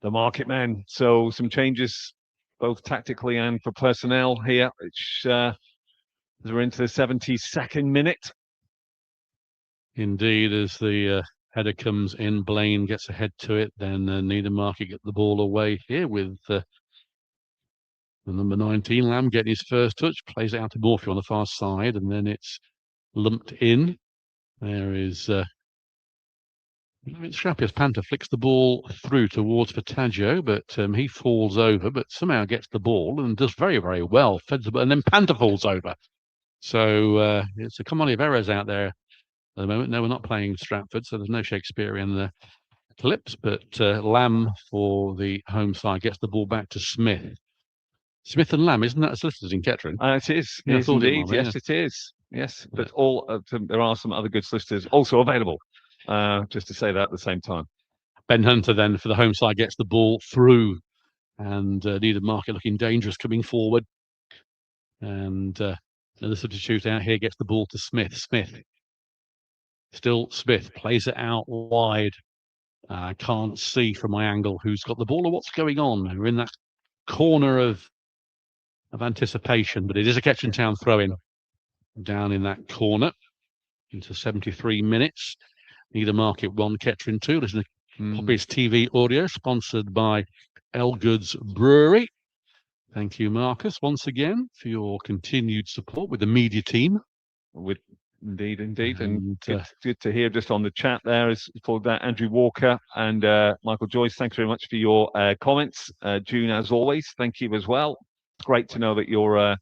the Market Men. So some changes, both tactically and for personnel here, which as we're into the 72nd minute. Indeed, as the header comes in, Blaine gets ahead to it. Then Needham Market get the ball away here with the number 19, Lamb, getting his first touch. Plays it out to Morphy on the far side, and then it's lumped in. There is Scrappy as Panther flicks the ball through towards Patagio, but he falls over, but somehow gets the ball and does very, very well. And then Panther falls over. So it's a commodity of errors out there at the moment. No, we're not playing Stratford, so there's no Shakespearean clips, but Lamb for the home side gets the ball back to Smith. Smith and Lamb, isn't that a solicitors in Kettering? It is. Yeah, yes, indeed. Yes, it is. Yes, but there are some other good solicitors also available. Just to say that at the same time. Ben Hunter then for the home side gets the ball through, and Needham Market looking dangerous coming forward. And another substitute out here gets the ball to Smith. Still Smith plays it out wide. I can't see from my angle who's got the ball or what's going on. We're in that corner of anticipation, but it is a Kettering Town throw-in down in that corner into 73 minutes. Needham Market 1, Kettering 2. Listen to Poppies TV audio, sponsored by Elgood's Brewery. Thank you, Marcus, once again for your continued support with the media team. With indeed, and And, good to hear just on the chat there is for that Andrew Walker and Michael Joyce. Thanks very much for your comments. June, as always, thank you as well. Great to know that you're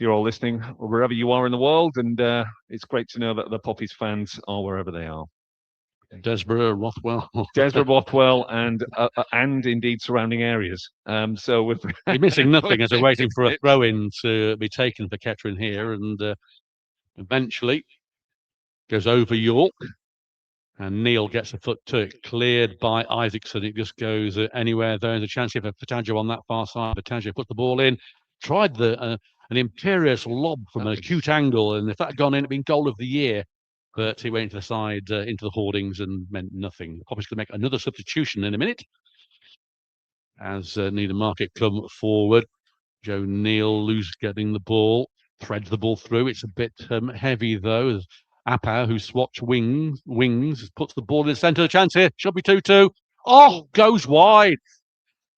all listening wherever you are in the world, and it's great to know that the Poppies fans are wherever they are. Desborough, Rothwell. Desborough, Rothwell, and indeed surrounding areas. So with you're missing nothing as we're waiting for a throw-in to be taken for Kettering here, and eventually goes over York, and Neil gets a foot to it, cleared by Isaacson. It just goes anywhere. There's a chance here for Fataggio on that far side. Fataggio put the ball in, tried an imperious lob from an acute angle, and if that had gone in, it'd been goal of the year. But he went into the side, into the hoardings, and meant nothing. Poppies going to make another substitution in a minute as Needham Market come forward. Joe Neal getting the ball, threads the ball through. It's a bit heavy though. Appa, who swatch wings, puts the ball in the centre. The chance here should be 2-2. Oh, goes wide.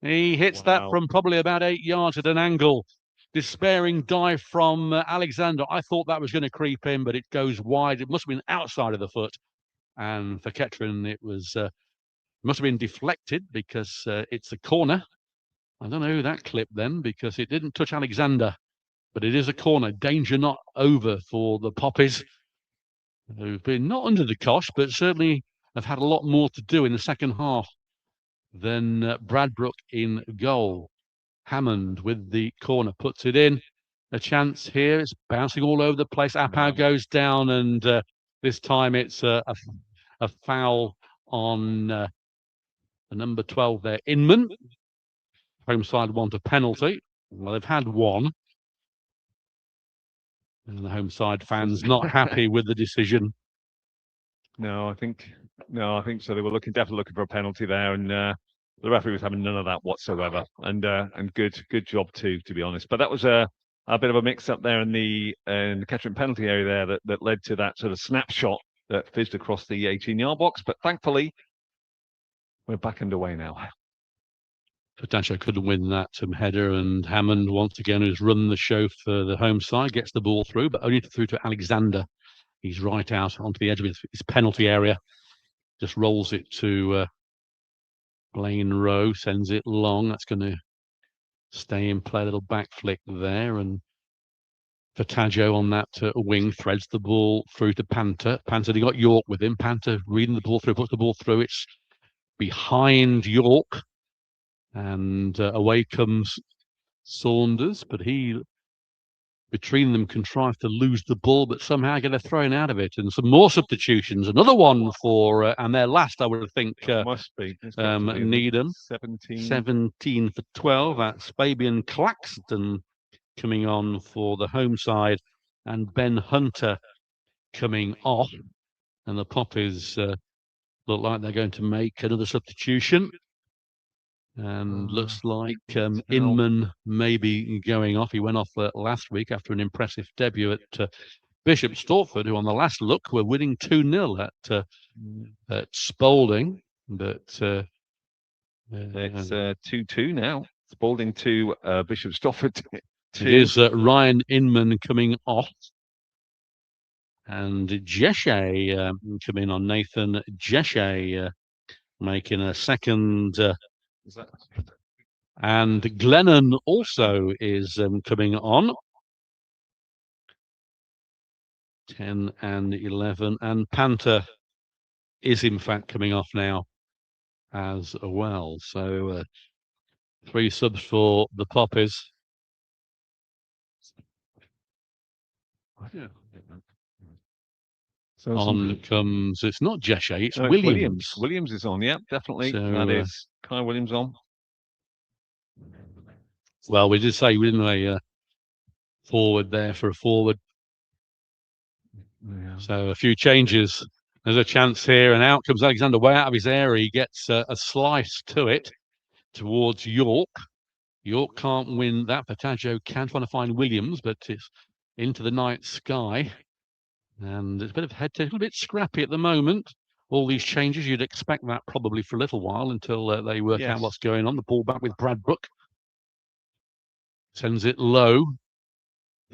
He hits that from probably about 8 yards at an angle. Despairing dive from Alexander. I thought that was going to creep in, but it goes wide. It must have been outside of the foot. And for Kettering, it was must have been deflected because it's a corner. I don't know who that clipped then because it didn't touch Alexander, but it is a corner. Danger not over for the Poppies, who've been not under the cosh, but certainly have had a lot more to do in the second half than Bradbrook in goal. Hammond with the corner puts it in. A chance here. It's bouncing all over the place. Apau goes down, and this time it's a foul on the number 12 there, Inman. Home side want a penalty. Well, they've had one. And the home side fans not happy with the decision. No, I think so. They were definitely looking for a penalty there, and the referee was having none of that whatsoever. And good job too, to be honest. But that was a bit of a mix-up there in the Kettering penalty area there that led to that sort of snapshot that fizzed across the 18-yard box. But thankfully, we're back underway now. Fataggio couldn't win that header, and Hammond once again, who's run the show for the home side, gets the ball through, but only through to Alexander. He's right out onto the edge of his penalty area. Just rolls it to Blaine Rowe, sends it long. That's going to stay in play. A little back flick there, and Fataggio on that wing threads the ball through to Panther. Panther, he got York with him. Panther reading the ball through, puts the ball through. It's behind York. And away comes Saunders, but he, between them, contrived to lose the ball, but somehow get a throw out of it. And some more substitutions. Another one for, and their last, I would think, must be Needham. 17 for 12. That's Fabian Claxton coming on for the home side, and Ben Hunter coming off. And the Poppies look like they're going to make another substitution. And looks like Inman may be going off. He went off last week after an impressive debut at Bishop Stortford, who on the last look were winning 2-0 at Spalding. But it's 2-2 now. Spalding to Bishop Stortford. It is Ryan Inman coming off. And Jeshe coming on. Nathan Jeshe making a second... and Glennon also is coming on. 10 and 11. And Panther is in fact coming off now as well. So 3 subs for the Poppies. So on comes, it's not Jeshe, it's Williams. Williams is on, yeah, definitely. So, that is Kai Williams on. Well, we did say we didn't a forward there for a forward. Yeah. So a few changes. There's a chance here, and out comes Alexander way out of his area. He gets a slice to it towards York. York can't win that. Fataggio can try to find Williams, but it's into the night sky. And it's a bit of head tickle, a bit scrappy at the moment. All these changes, you'd expect that probably for a little while until they work out what's going on. The ball back with Bradbrook. Sends it low.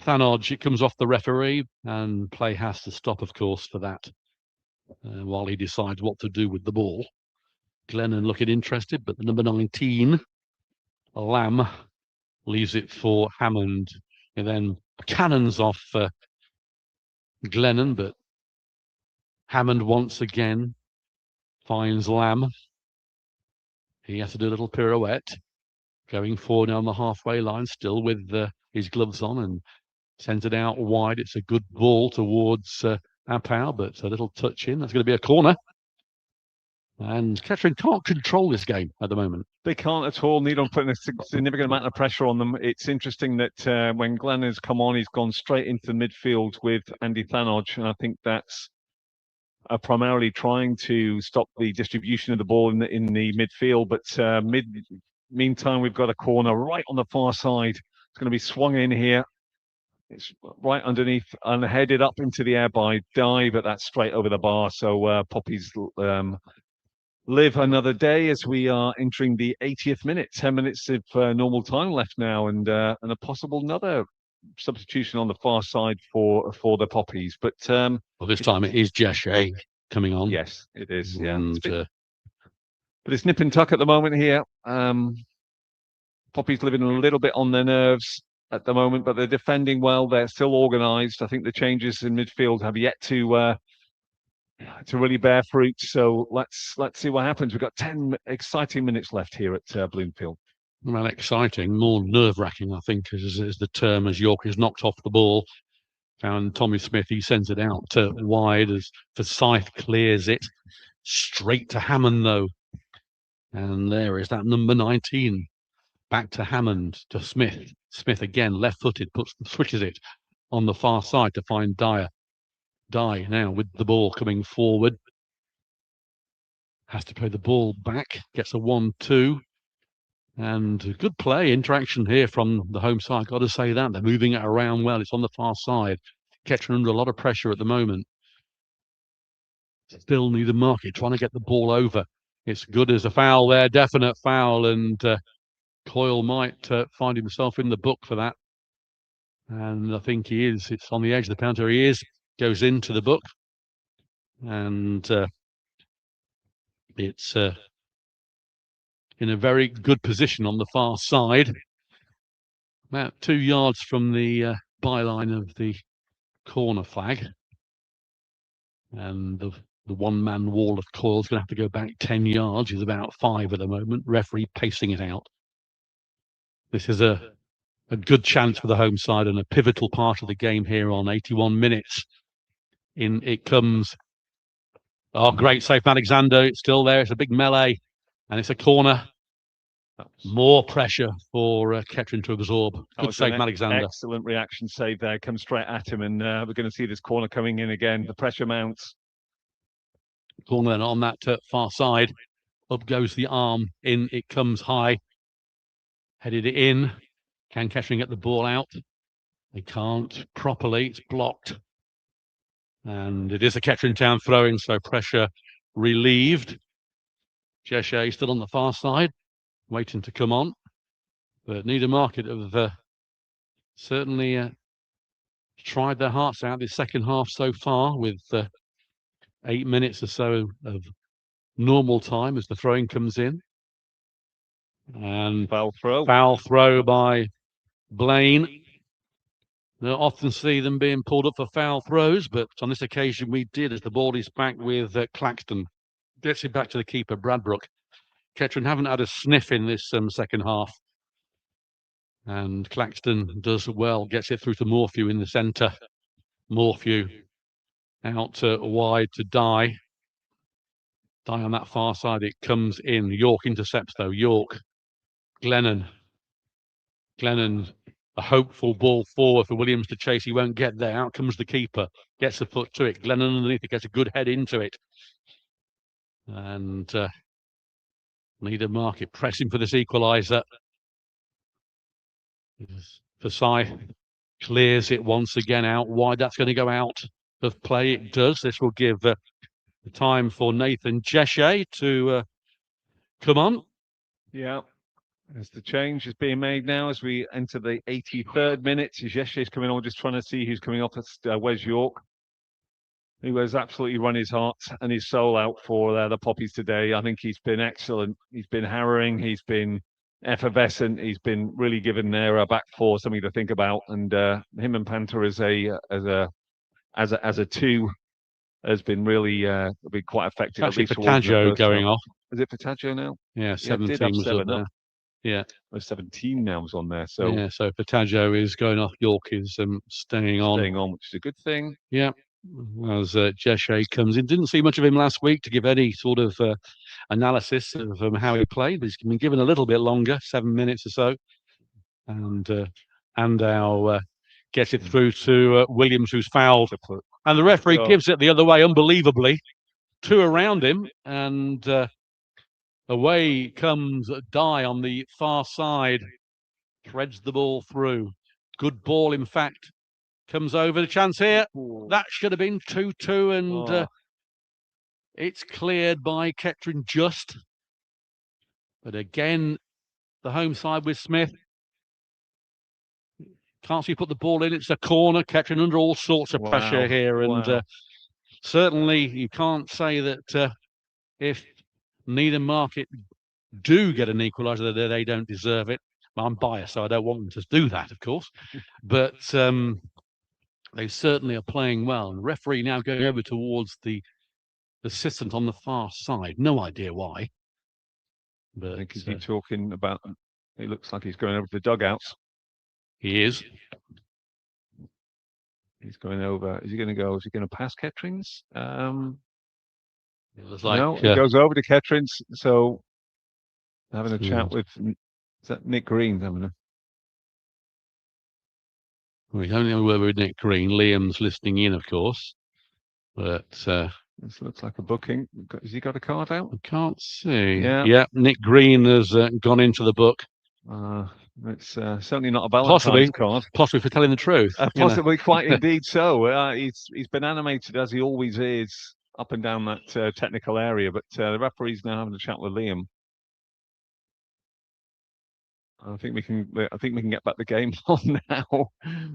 Thanodge, it comes off the referee, and play has to stop, of course, for that, while he decides what to do with the ball. Glennon looking interested, but the number 19, Lamb, leaves it for Hammond. And then cannons off Glennon, but Hammond once again finds Lamb. He has to do a little pirouette, going forward on the halfway line, still with his gloves on, and sends it out wide. It's a good ball towards Apau, but a little touch in. That's going to be a corner. And Kettering can't control this game at the moment. They can't at all. Needham putting a significant amount of pressure on them. It's interesting that when Glenn has come on, he's gone straight into the midfield with Andy Thanodge, and I think that's primarily trying to stop the distribution of the ball in the midfield. But meantime, we've got a corner right on the far side. It's going to be swung in here. It's right underneath and headed up into the air by Dye, but that's straight over the bar. So Poppies live another day as we are entering the 80th minute. 10 minutes of normal time left now, and a possible another substitution on the far side for the Poppies. But well, this time it is Jeshe coming on. Yes, it is. Yeah, and, but it's nip and tuck at the moment here. Poppies living a little bit on their nerves at the moment, but they're defending well. They're still organised. I think the changes in midfield have yet to really bear fruit. So let's see what happens. We've got 10 exciting minutes left here at Bloomfield. Well, exciting, more nerve-wracking, I think, is the term, as York is knocked off the ball. And Tommy Smith, he sends it out wide as Forsyth clears it. Straight to Hammond, though. And there is that number 19. Back to Hammond, to Smith. Smith again, left-footed, switches it on the far side to find Dyer. Dye now with the ball coming forward. Has to play the ball back. Gets a 1-2. And good play, interaction here from the home side. Got to say that. They're moving it around well. It's on the far side. Kettering under a lot of pressure at the moment. Still need a market, trying to get the ball over. It's good as a foul there, definite foul. And Coyle might find himself in the book for that. And I think he is. It's on the edge of the penalty area. He is. Goes into the book. And it's in a very good position on the far side. About 2 yards from the byline of the corner flag. And the one-man wall of Coyle's going to have to go back 10 yards. He's about 5 at the moment. Referee pacing it out. This is a good chance for the home side and a pivotal part of the game here on 81 minutes. In it comes. Oh, great save from Alexander. It's still there. It's a big melee. And it's a corner. More pressure for Kettering to absorb. Good save from Alexander. Excellent reaction save there. Comes straight at him. And we're going to see this corner coming in again. The pressure mounts. Corner then on that far side. Up goes the arm. In it comes high. Headed it in. Can Kettering get the ball out? They can't properly. It's blocked. And it is a Kettering Town throw-in, so pressure relieved. Jeshe still on the far side, waiting to come on. But Needham Market have certainly tried their hearts out this second half so far, with 8 minutes or so of normal time as the throw-in comes in. And foul throw by Blaine. We don't often see them being pulled up for foul throws, but on this occasion we did, as the ball is back with Claxton. Gets it back to the keeper, Bradbrook. Kettering haven't had a sniff in this second half. And Claxton does well, gets it through to Morphew in the centre. Morphew out wide to Dye. Dye on that far side, it comes in. York intercepts though. York. Glennon, a hopeful ball forward for Williams to chase. He won't get there. Out comes the keeper. Gets a foot to it. Glennon underneath it, gets a good head into it. And Needham Market pressing for this equaliser. Forsyth clears it once again out wide. That's going to go out of play. It does. This will give the time for Nathan Jeshe to come on. Yeah. As the change is being made now, as we enter the 83rd minute, Jeshe's coming on, just trying to see who's coming off. That's Wes York, who has absolutely run his heart and his soul out for the Poppies today. I think he's been excellent. He's been harrowing. He's been effervescent. He's been really given their back four something to think about. And him and Panther as a two has been really been quite effective. Actually, at least towards the Fataggio first going half. off. Is it Fataggio now? Yeah, Yeah, it did 17 have was up 7 there. up. Yeah. 17 now was on there. So yeah, so Fataggio is going off. York is staying on. which is a good thing. Yeah. As Jeshe comes in. Didn't see much of him last week to give any sort of analysis of how he played, but he's been given a little bit longer, 7 minutes or so. And Andow gets it through to Williams, who's fouled. And the referee gives it the other way, unbelievably. 2 around him, and away comes Dye on the far side. Threads the ball through. Good ball, in fact. Comes over the chance here. That should have been 2-2, and it's cleared by Kettering just. But again, the home side with Smith. Can't see put the ball in. It's a corner. Kettering under all sorts of pressure here, and certainly you can't say that if Needham Market do get an equaliser, they don't deserve it. I'm biased, so I don't want them to do that, of course. But they certainly are playing well. And the referee now going over towards the assistant on the far side. No idea why. But I think he's talking about. It looks like he's going over to the dugouts. He is. He's going over. Is he going to go? Is he going to pass Kettering's? No, he goes over to Kettering's. So having a chat with. Is that Nick Green having a? We don't know whether with Nick Green. Liam's listening in, of course. But this looks like a booking. Has he got a card out? I can't see. Yeah. Nick Green has gone into the book. It's certainly not a Valentine's card. Possibly for telling the truth. Possibly, quite indeed so. He's been animated as he always is up and down that technical area. But the referee's now having a chat with Liam. I think we can get back the game on now.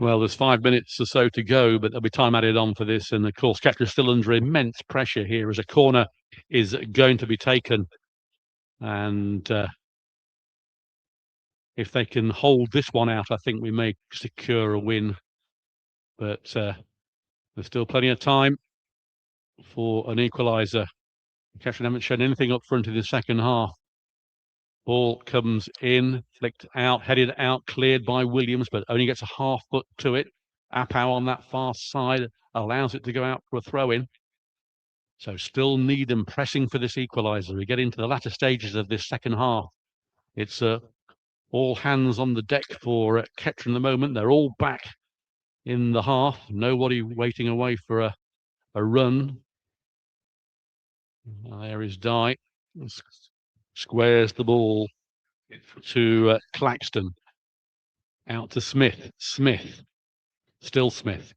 Well, there's 5 minutes or so to go, but there'll be time added on for this. And of course, Kettering still under immense pressure here as a corner is going to be taken. And if they can hold this one out, I think we may secure a win. But there's still plenty of time for an equaliser. Kettering haven't shown anything up front in the second half. Ball comes in, flicked out, headed out, cleared by Williams, but only gets a half foot to it. Appow on that far side allows it to go out for a throw-in. So still Needham pressing for this equaliser. We get into the latter stages of this second half. It's all hands on the deck for Kettering at the moment. They're all back in the half. Nobody waiting away for a run. There is Dye. Squares the ball to Claxton. Out to Smith. Still Smith.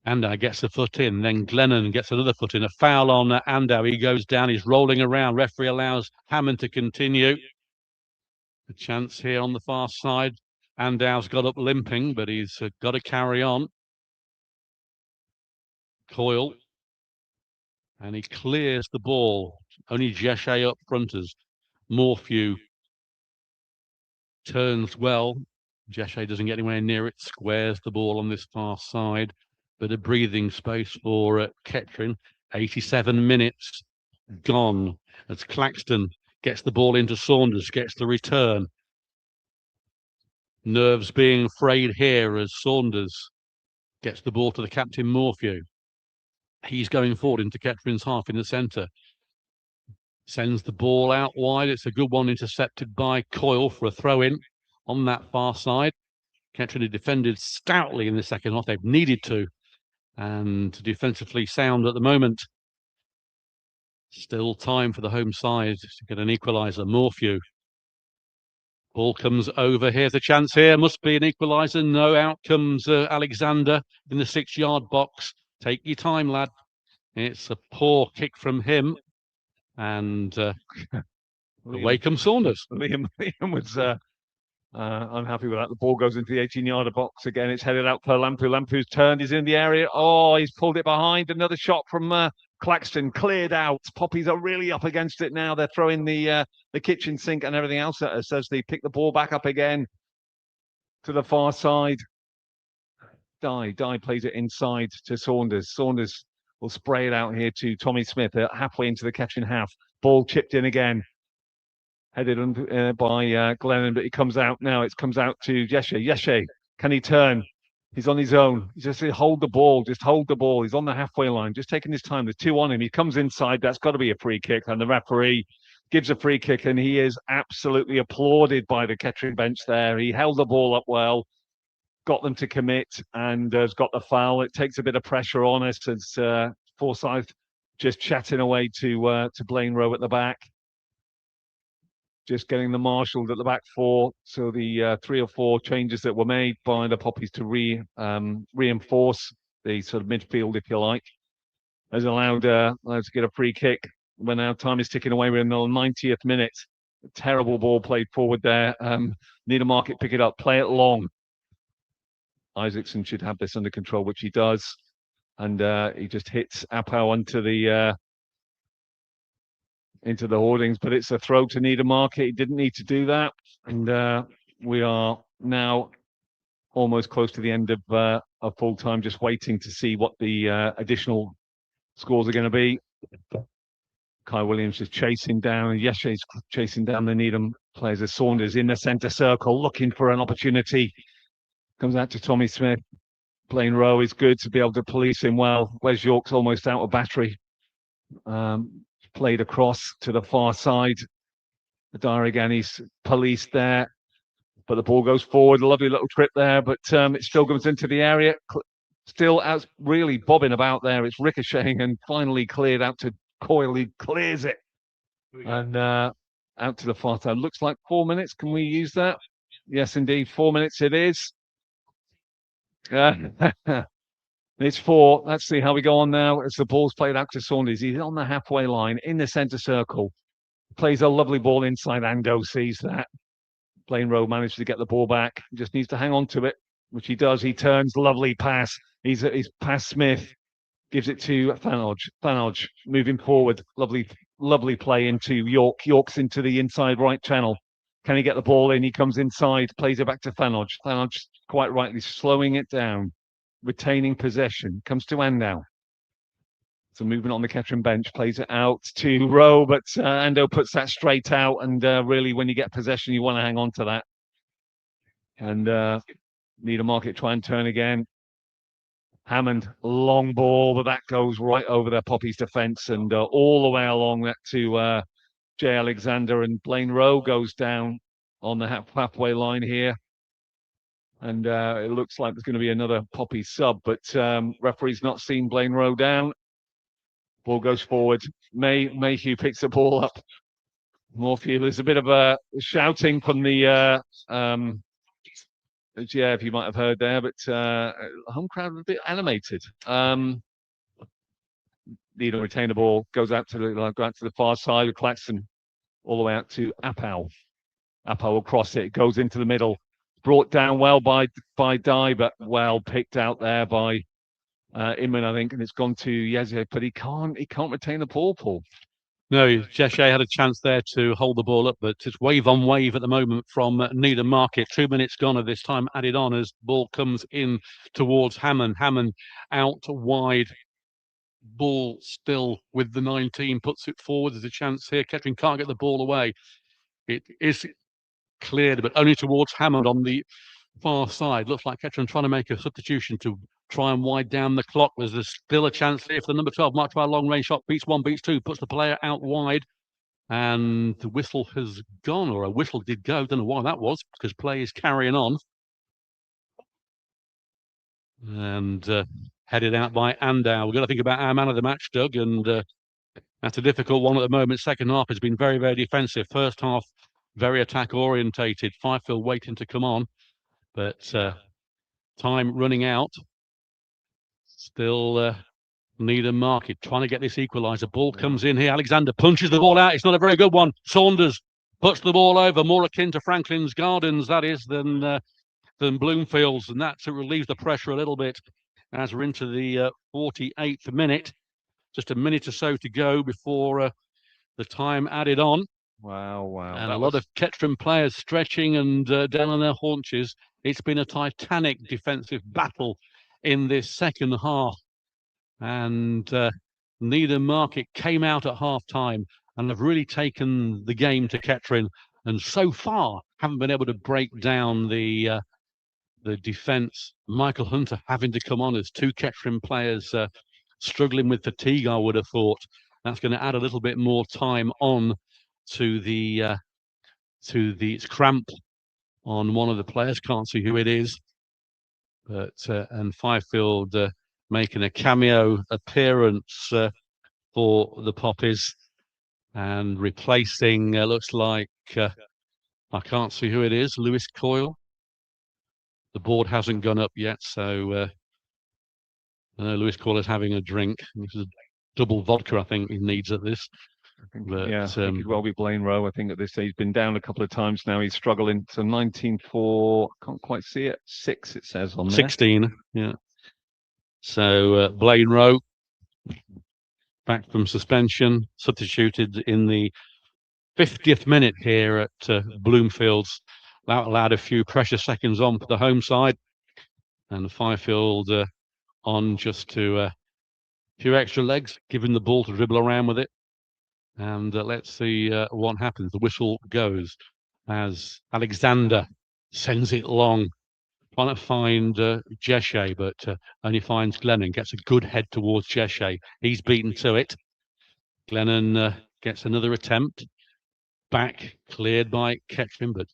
Andow gets a foot in. Then Glennon gets another foot in. A foul on Andow. He goes down. He's rolling around. Referee allows Hammond to continue. A chance here on the far side. Andow's got up limping, but he's got to carry on. Coyle. And he clears the ball. Only Jeshe up fronters. Morphew turns well. Jeshe doesn't get anywhere near it. Squares the ball on this far side. Bit of breathing space for Kettering. 87 minutes gone as Claxton gets the ball into Saunders, gets the return. Nerves being frayed here as Saunders gets the ball to the captain Morphew. He's going forward into Kettering's half in the centre. Sends the ball out wide. It's a good one intercepted by Coyle for a throw-in on that far side. Kettering defended stoutly in the second half. They've needed to. And defensively sound at the moment. Still time for the home side to get an equaliser. Morphew. Ball comes over. Here's a chance here. Must be an equaliser. No, out comes Alexander in the 6-yard box. Take your time, lad. It's a poor kick from him. And Away comes Saunders. Liam was unhappy with that. The ball goes into the 18-yarder box again. It's headed out for Lampu. Lampu's turned. He's in the area. Oh, he's pulled it behind. Another shot from Claxton, cleared out. Poppies are really up against it now. They're throwing the kitchen sink and everything else at us as they pick the ball back up again to the far side. Dye plays it inside to Saunders. Saunders will spray it out here to Tommy Smith halfway into the catching half. Ball chipped in again. Headed by Glennon, but he comes out now. It comes out to Yeshe. Yeshe, can he turn? He's on his own. He's just hold the ball. Just hold the ball. He's on the halfway line, just taking his time. There's two on him. He comes inside. That's got to be a free kick. And the referee gives a free kick, and he is absolutely applauded by the Kettering bench there. He held the ball up well, got them to commit, and has got the foul. It takes a bit of pressure on us as Forsyth just chatting away to Blaine Rowe at the back. Just getting the marshalled at the back four. So the 3 or 4 changes that were made by the Poppies to reinforce the sort of midfield, if you like, has allowed to get a free kick when our time is ticking away. We're in the 90th minute. A terrible ball played forward there. Needham Market pick it up, play it long. Isaacson should have this under control, which he does. And he just hits Apow into the hoardings, but it's a throw to Needham Market. He didn't need to do that. And we are now almost close to the end of full time, just waiting to see what the additional scores are going to be. Kai Williams is chasing down, Yeshe's chasing down the Needham players as Saunders in the centre circle, looking for an opportunity. Comes out to Tommy Smith. Blaine Rowe is good to be able to police him well. Wes York's almost out of battery. Played across to the far side. Dyer again, he's policed there, but the ball goes forward. A lovely little trip there, but it still goes into the area. Still out, really bobbing about there. It's ricocheting and finally cleared out to Coyle. He clears it and out to the far side. Looks like 4 minutes. Can we use that? Yes, indeed. 4 minutes it is. It's 4. Let's see how we go on now as the ball's played out to Saunders. He's on the halfway line in the centre circle. Plays a lovely ball inside. Ando sees that. Blaine Rowe manages to get the ball back. Just needs to hang on to it, which he does. He turns. Lovely pass. He's past Smith. Gives it to Thanodge. Thanodge moving forward. Lovely play into York. York's into the inside right channel. Can he get the ball in? He comes inside. Plays it back to Thanodge. Thanodge quite rightly slowing it down. Retaining possession, comes to Ando. So movement on the Kettering bench, plays it out to Rowe, but Ando puts that straight out. And really, when you get possession, you want to hang on to that. And Needham Market try and turn again. Hammond, long ball, but that goes right over their Poppies defence and all the way along that to Jay Alexander. And Blaine Rowe goes down on the halfway line here. And it looks like there's going to be another Poppy sub, but referee's not seen Blaine Rowe down. Ball goes forward. Mayhew picks the ball up. Morphew, there's a bit of a shouting from the if you might have heard there, but home crowd was a bit animated. Needham retain the ball, goes out to the far side with Claxton, all the way out to Apow. Apow will cross it, goes into the middle. Brought down well by Dye, but well picked out there by Inman, I think, and it's gone to Yeze, but he can't retain the ball, Paul. No, Jeshe had a chance there to hold the ball up, but it's wave on wave at the moment from Needham Market. 2 minutes gone of this time added on as ball comes in towards Hammond. Hammond out wide. Ball still with the 19, puts it forward. There's a chance here. Kettering can't get the ball away. It is cleared, but only towards Hammond on the far side. Looks like Kettering trying to make a substitution to try and wide down the clock. There's still a chance here for the number 12. Might try a long range shot. Beats 1, beats 2. Puts the player out wide. And the whistle has gone, or a whistle did go. Don't know why that was, because play is carrying on. And headed out by Andow. We've got to think about our man of the match, Doug. And that's a difficult one at the moment. Second half has been very, very defensive. First half, very attack orientated. Fifield waiting to come on, but time running out. Still Needham Market trying to get this equaliser. Ball comes in here. Alexander punches the ball out. It's not a very good one. Saunders puts the ball over, more akin to Franklin's Gardens, that is, than Bloomfield's, and that relieves the pressure a little bit as we're into the 48th minute. Just a minute or so to go before the time added on. Wow. And a lot of Kettering players stretching and down on their haunches. It's been a titanic defensive battle in this second half. And Needham Market came out at half-time and have really taken the game to Kettering, and so far haven't been able to break down the defence. Michael Hunter having to come on as two Kettering players struggling with fatigue, I would have thought. That's going to add a little bit more time on to the cramp on one of the players. Can't see who it is, but and Fifield making a cameo appearance for the Poppies and replacing looks like I can't see who it is. Lewis Coyle. The board hasn't gone up yet, so Lewis Coyle is having a drink. This is double vodka, I think he needs at this. I think it could well be Blaine Rowe. I think at this stage he's been down a couple of times now. He's struggling. So 19-4, can't quite see it. 6 it says on there. 16, yeah. So Blaine Rowe back from suspension, substituted in the 50th minute here at Bloomfield's. That allowed a few precious seconds on for the home side, and Fifield on just to a few extra legs, giving the ball to dribble around with it. And let's see what happens. The whistle goes as Alexander sends it long, trying to find Jeshe, but only finds Glennon. Gets a good head towards Jeshe. He's beaten to it. Glennon gets another attempt. Back, cleared by Kettering, but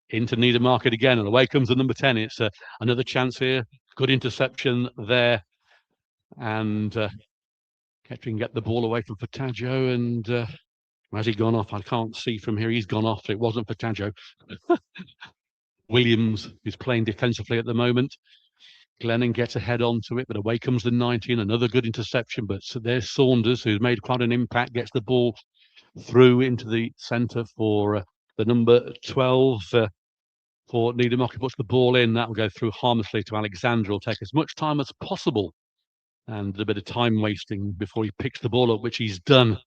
into Needham Market again. And away comes the number 10. It's another chance here. Good interception there. And Kettering get the ball away from Fataggio, and has he gone off? I can't see from here. He's gone off. It wasn't Fataggio. Williams is playing defensively at the moment. Glennon gets a head onto it, but away comes the 19. Another good interception, but there's Saunders, who's made quite an impact, gets the ball through into the centre for the number 12 for Needham Market. Puts the ball in. That will go through harmlessly to Alexander. Will take as much time as possible and a bit of time wasting before he picks the ball up, which he's done.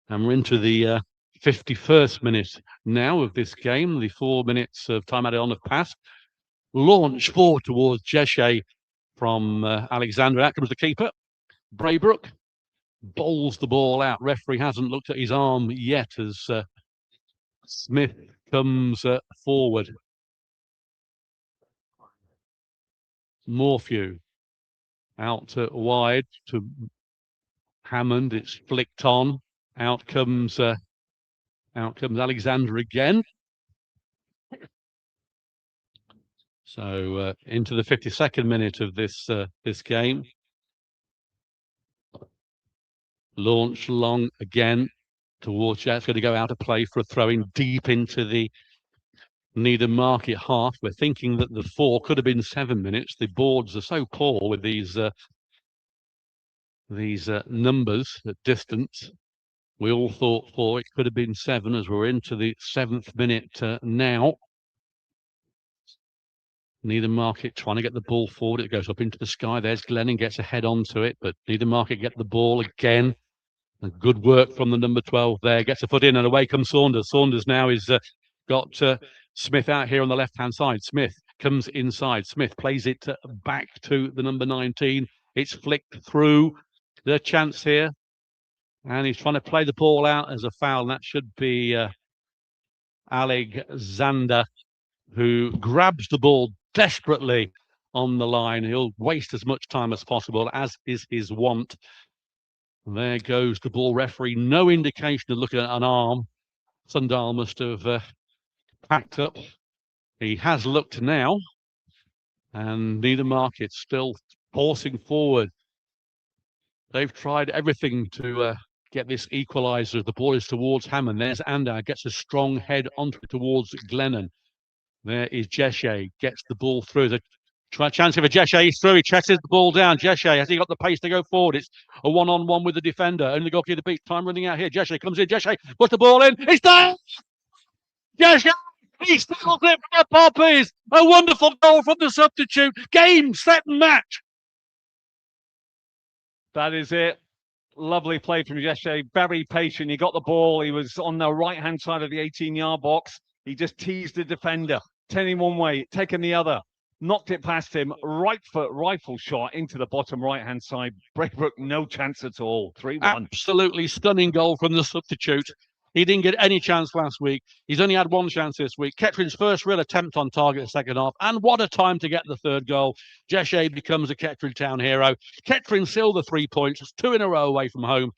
And we're into the 51st minute now of this game. The 4 minutes of time added on have passed. Launch forward towards Jeshe from Alexander. Out comes the keeper. Braybrook bowls the ball out. Referee hasn't looked at his arm yet as Smith comes forward. Morphew out wide to Hammond. It's flicked on. Out comes Alexander again. So into the 52nd minute of this game. Launch long again towards It's going to go out of play for a throw-in deep into the Needham Market half. We're thinking that the 4 could have been 7 minutes. The boards are so poor with these numbers at distance. We all thought 4. It could have been 7 as we're into the 7th minute now. Needham Market trying to get the ball forward. It goes up into the sky. There's Glennon, gets a head onto it, but Needham Market get the ball again. And good work from the number 12 there. Gets a foot in and away comes Saunders. Saunders now is got Smith out here on the left-hand side. Smith comes inside. Smith plays it back to the number 19. It's flicked through. The chance here. And he's trying to play the ball out as a foul. And that should be Alexander, who grabs the ball desperately on the line. He'll waste as much time as possible, as is his wont. There goes the ball. Referee, no indication of looking at an arm. Sundial must have packed up. He has looked now. And Needham Market still forcing forward. They've tried everything to get this equaliser. The ball is towards Hammond. There's Andar, gets a strong head onto it towards Glennon. There is Jeshe, gets the ball through. The chance for Jeshe, he's through. He chases the ball down. Jeshe, has he got the pace to go forward? It's a one-on-one with the defender. Only the goalkeeper beat. Time running out here. Jeshe comes in. Jeshe puts the ball in. It's there! Yes, he steals it from the Poppies. A wonderful goal from the substitute. Game, set, and match. That is it. Lovely play from Jeshe. Very patient. He got the ball. He was on the right-hand side of the 18-yard box. He just teased the defender, turning one way, taking the other, knocked it past him. Right foot rifle shot into the bottom right-hand side. Braybrook, no chance at all. 3-1. Absolutely stunning goal from the substitute. He didn't get any chance last week. He's only had one chance this week. Ketterin's first real attempt on target the second half. And what a time to get the third goal. Jeshe becomes a Kettering Town hero. Kettering still the 3 points. It's 2 in a row away from home.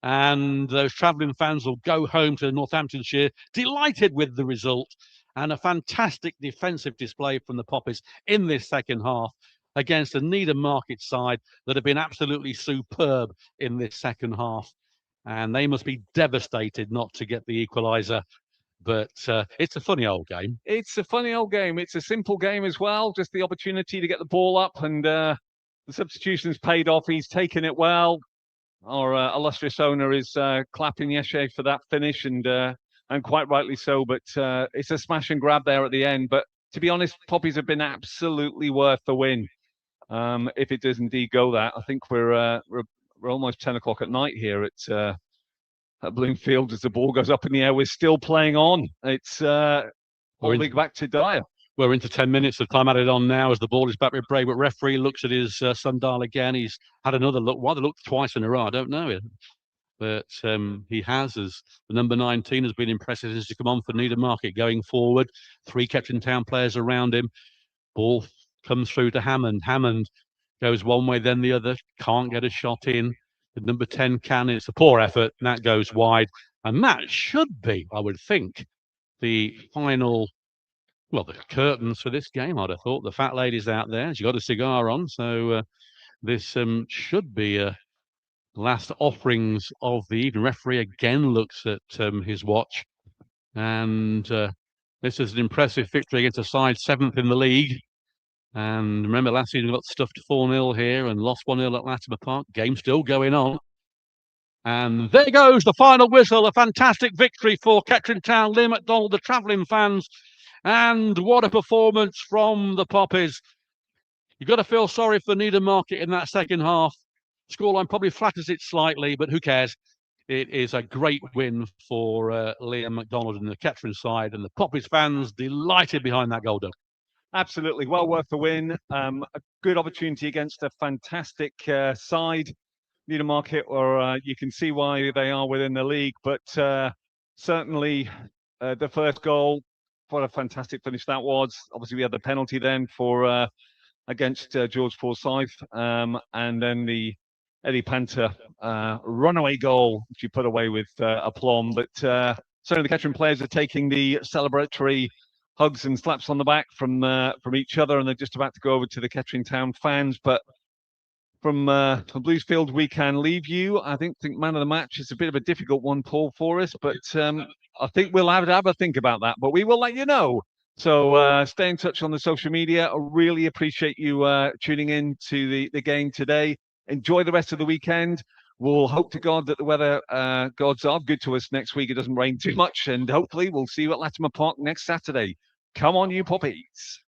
And those travelling fans will go home to Northamptonshire delighted with the result. And a fantastic defensive display from the Poppies in this second half against a Needham Market side that have been absolutely superb in this second half. And they must be devastated not to get the equaliser. But it's a funny old game. It's a funny old game. It's a simple game as well. Just the opportunity to get the ball up, and the substitution's paid off. He's taken it well. Our illustrious owner is clapping Jeshe for that finish, and quite rightly so. But it's a smash and grab there at the end. But to be honest, Poppies have been absolutely worth the win. If it does indeed go that, I think we're almost 10 o'clock at night here at Bloomfield as the ball goes up in the air. We're still playing on. It's holding back to Dyer. We're into 10 minutes of time added on now as the ball is back with Bray. But referee looks at his sundial again. He's had another look. Why they looked twice in a row, I don't know. But he has, as the number 19 has been impressive since he come on for Needham Market going forward. 3 Kettering Town players around him. Ball comes through to Hammond. Hammond goes one way, then the other. Can't get a shot in. The number 10 can. It's a poor effort, and that goes wide. And that should be, I would think, the final, well, the curtains for this game, I'd have thought. The fat lady's out there. She's got a cigar on. So this should be last offerings of the evening. Referee again looks at his watch. And this is an impressive victory against a side 7th in the league. And remember, last season we got stuffed 4-0 here and lost 1-0 at Latimer Park. Game still going on. And there goes the final whistle. A fantastic victory for Kettering Town, Liam MacDonald, the travelling fans. And what a performance from the Poppies. You've got to feel sorry for Needham Market in that second half. Scoreline probably flatters it slightly, but who cares? It is a great win for Liam MacDonald and the Kettering side. And the Poppies fans delighted behind that goal. Absolutely, well worth the win. A good opportunity against a fantastic side, Needham Market, or you can see why they are within the league. But certainly, the first goal, what a fantastic finish that was. Obviously, we had the penalty then for against George Forsyth, and then the Eddie Panther runaway goal, which he put away with aplomb. But certainly, the Kettering players are taking the celebratory hugs and slaps on the back from each other, and they're just about to go over to the Kettering Town fans. But from Bluesfield, we can leave you. I think man of the match is a bit of a difficult one, Paul, for us, but I think we'll have a think about that. But we will let you know. So stay in touch on the social media. I really appreciate you tuning in to the game today. Enjoy the rest of the weekend. We'll hope to God that the weather gods are good to us next week. It doesn't rain too much, and hopefully we'll see you at Latimer Park next Saturday. Come on, you Poppies.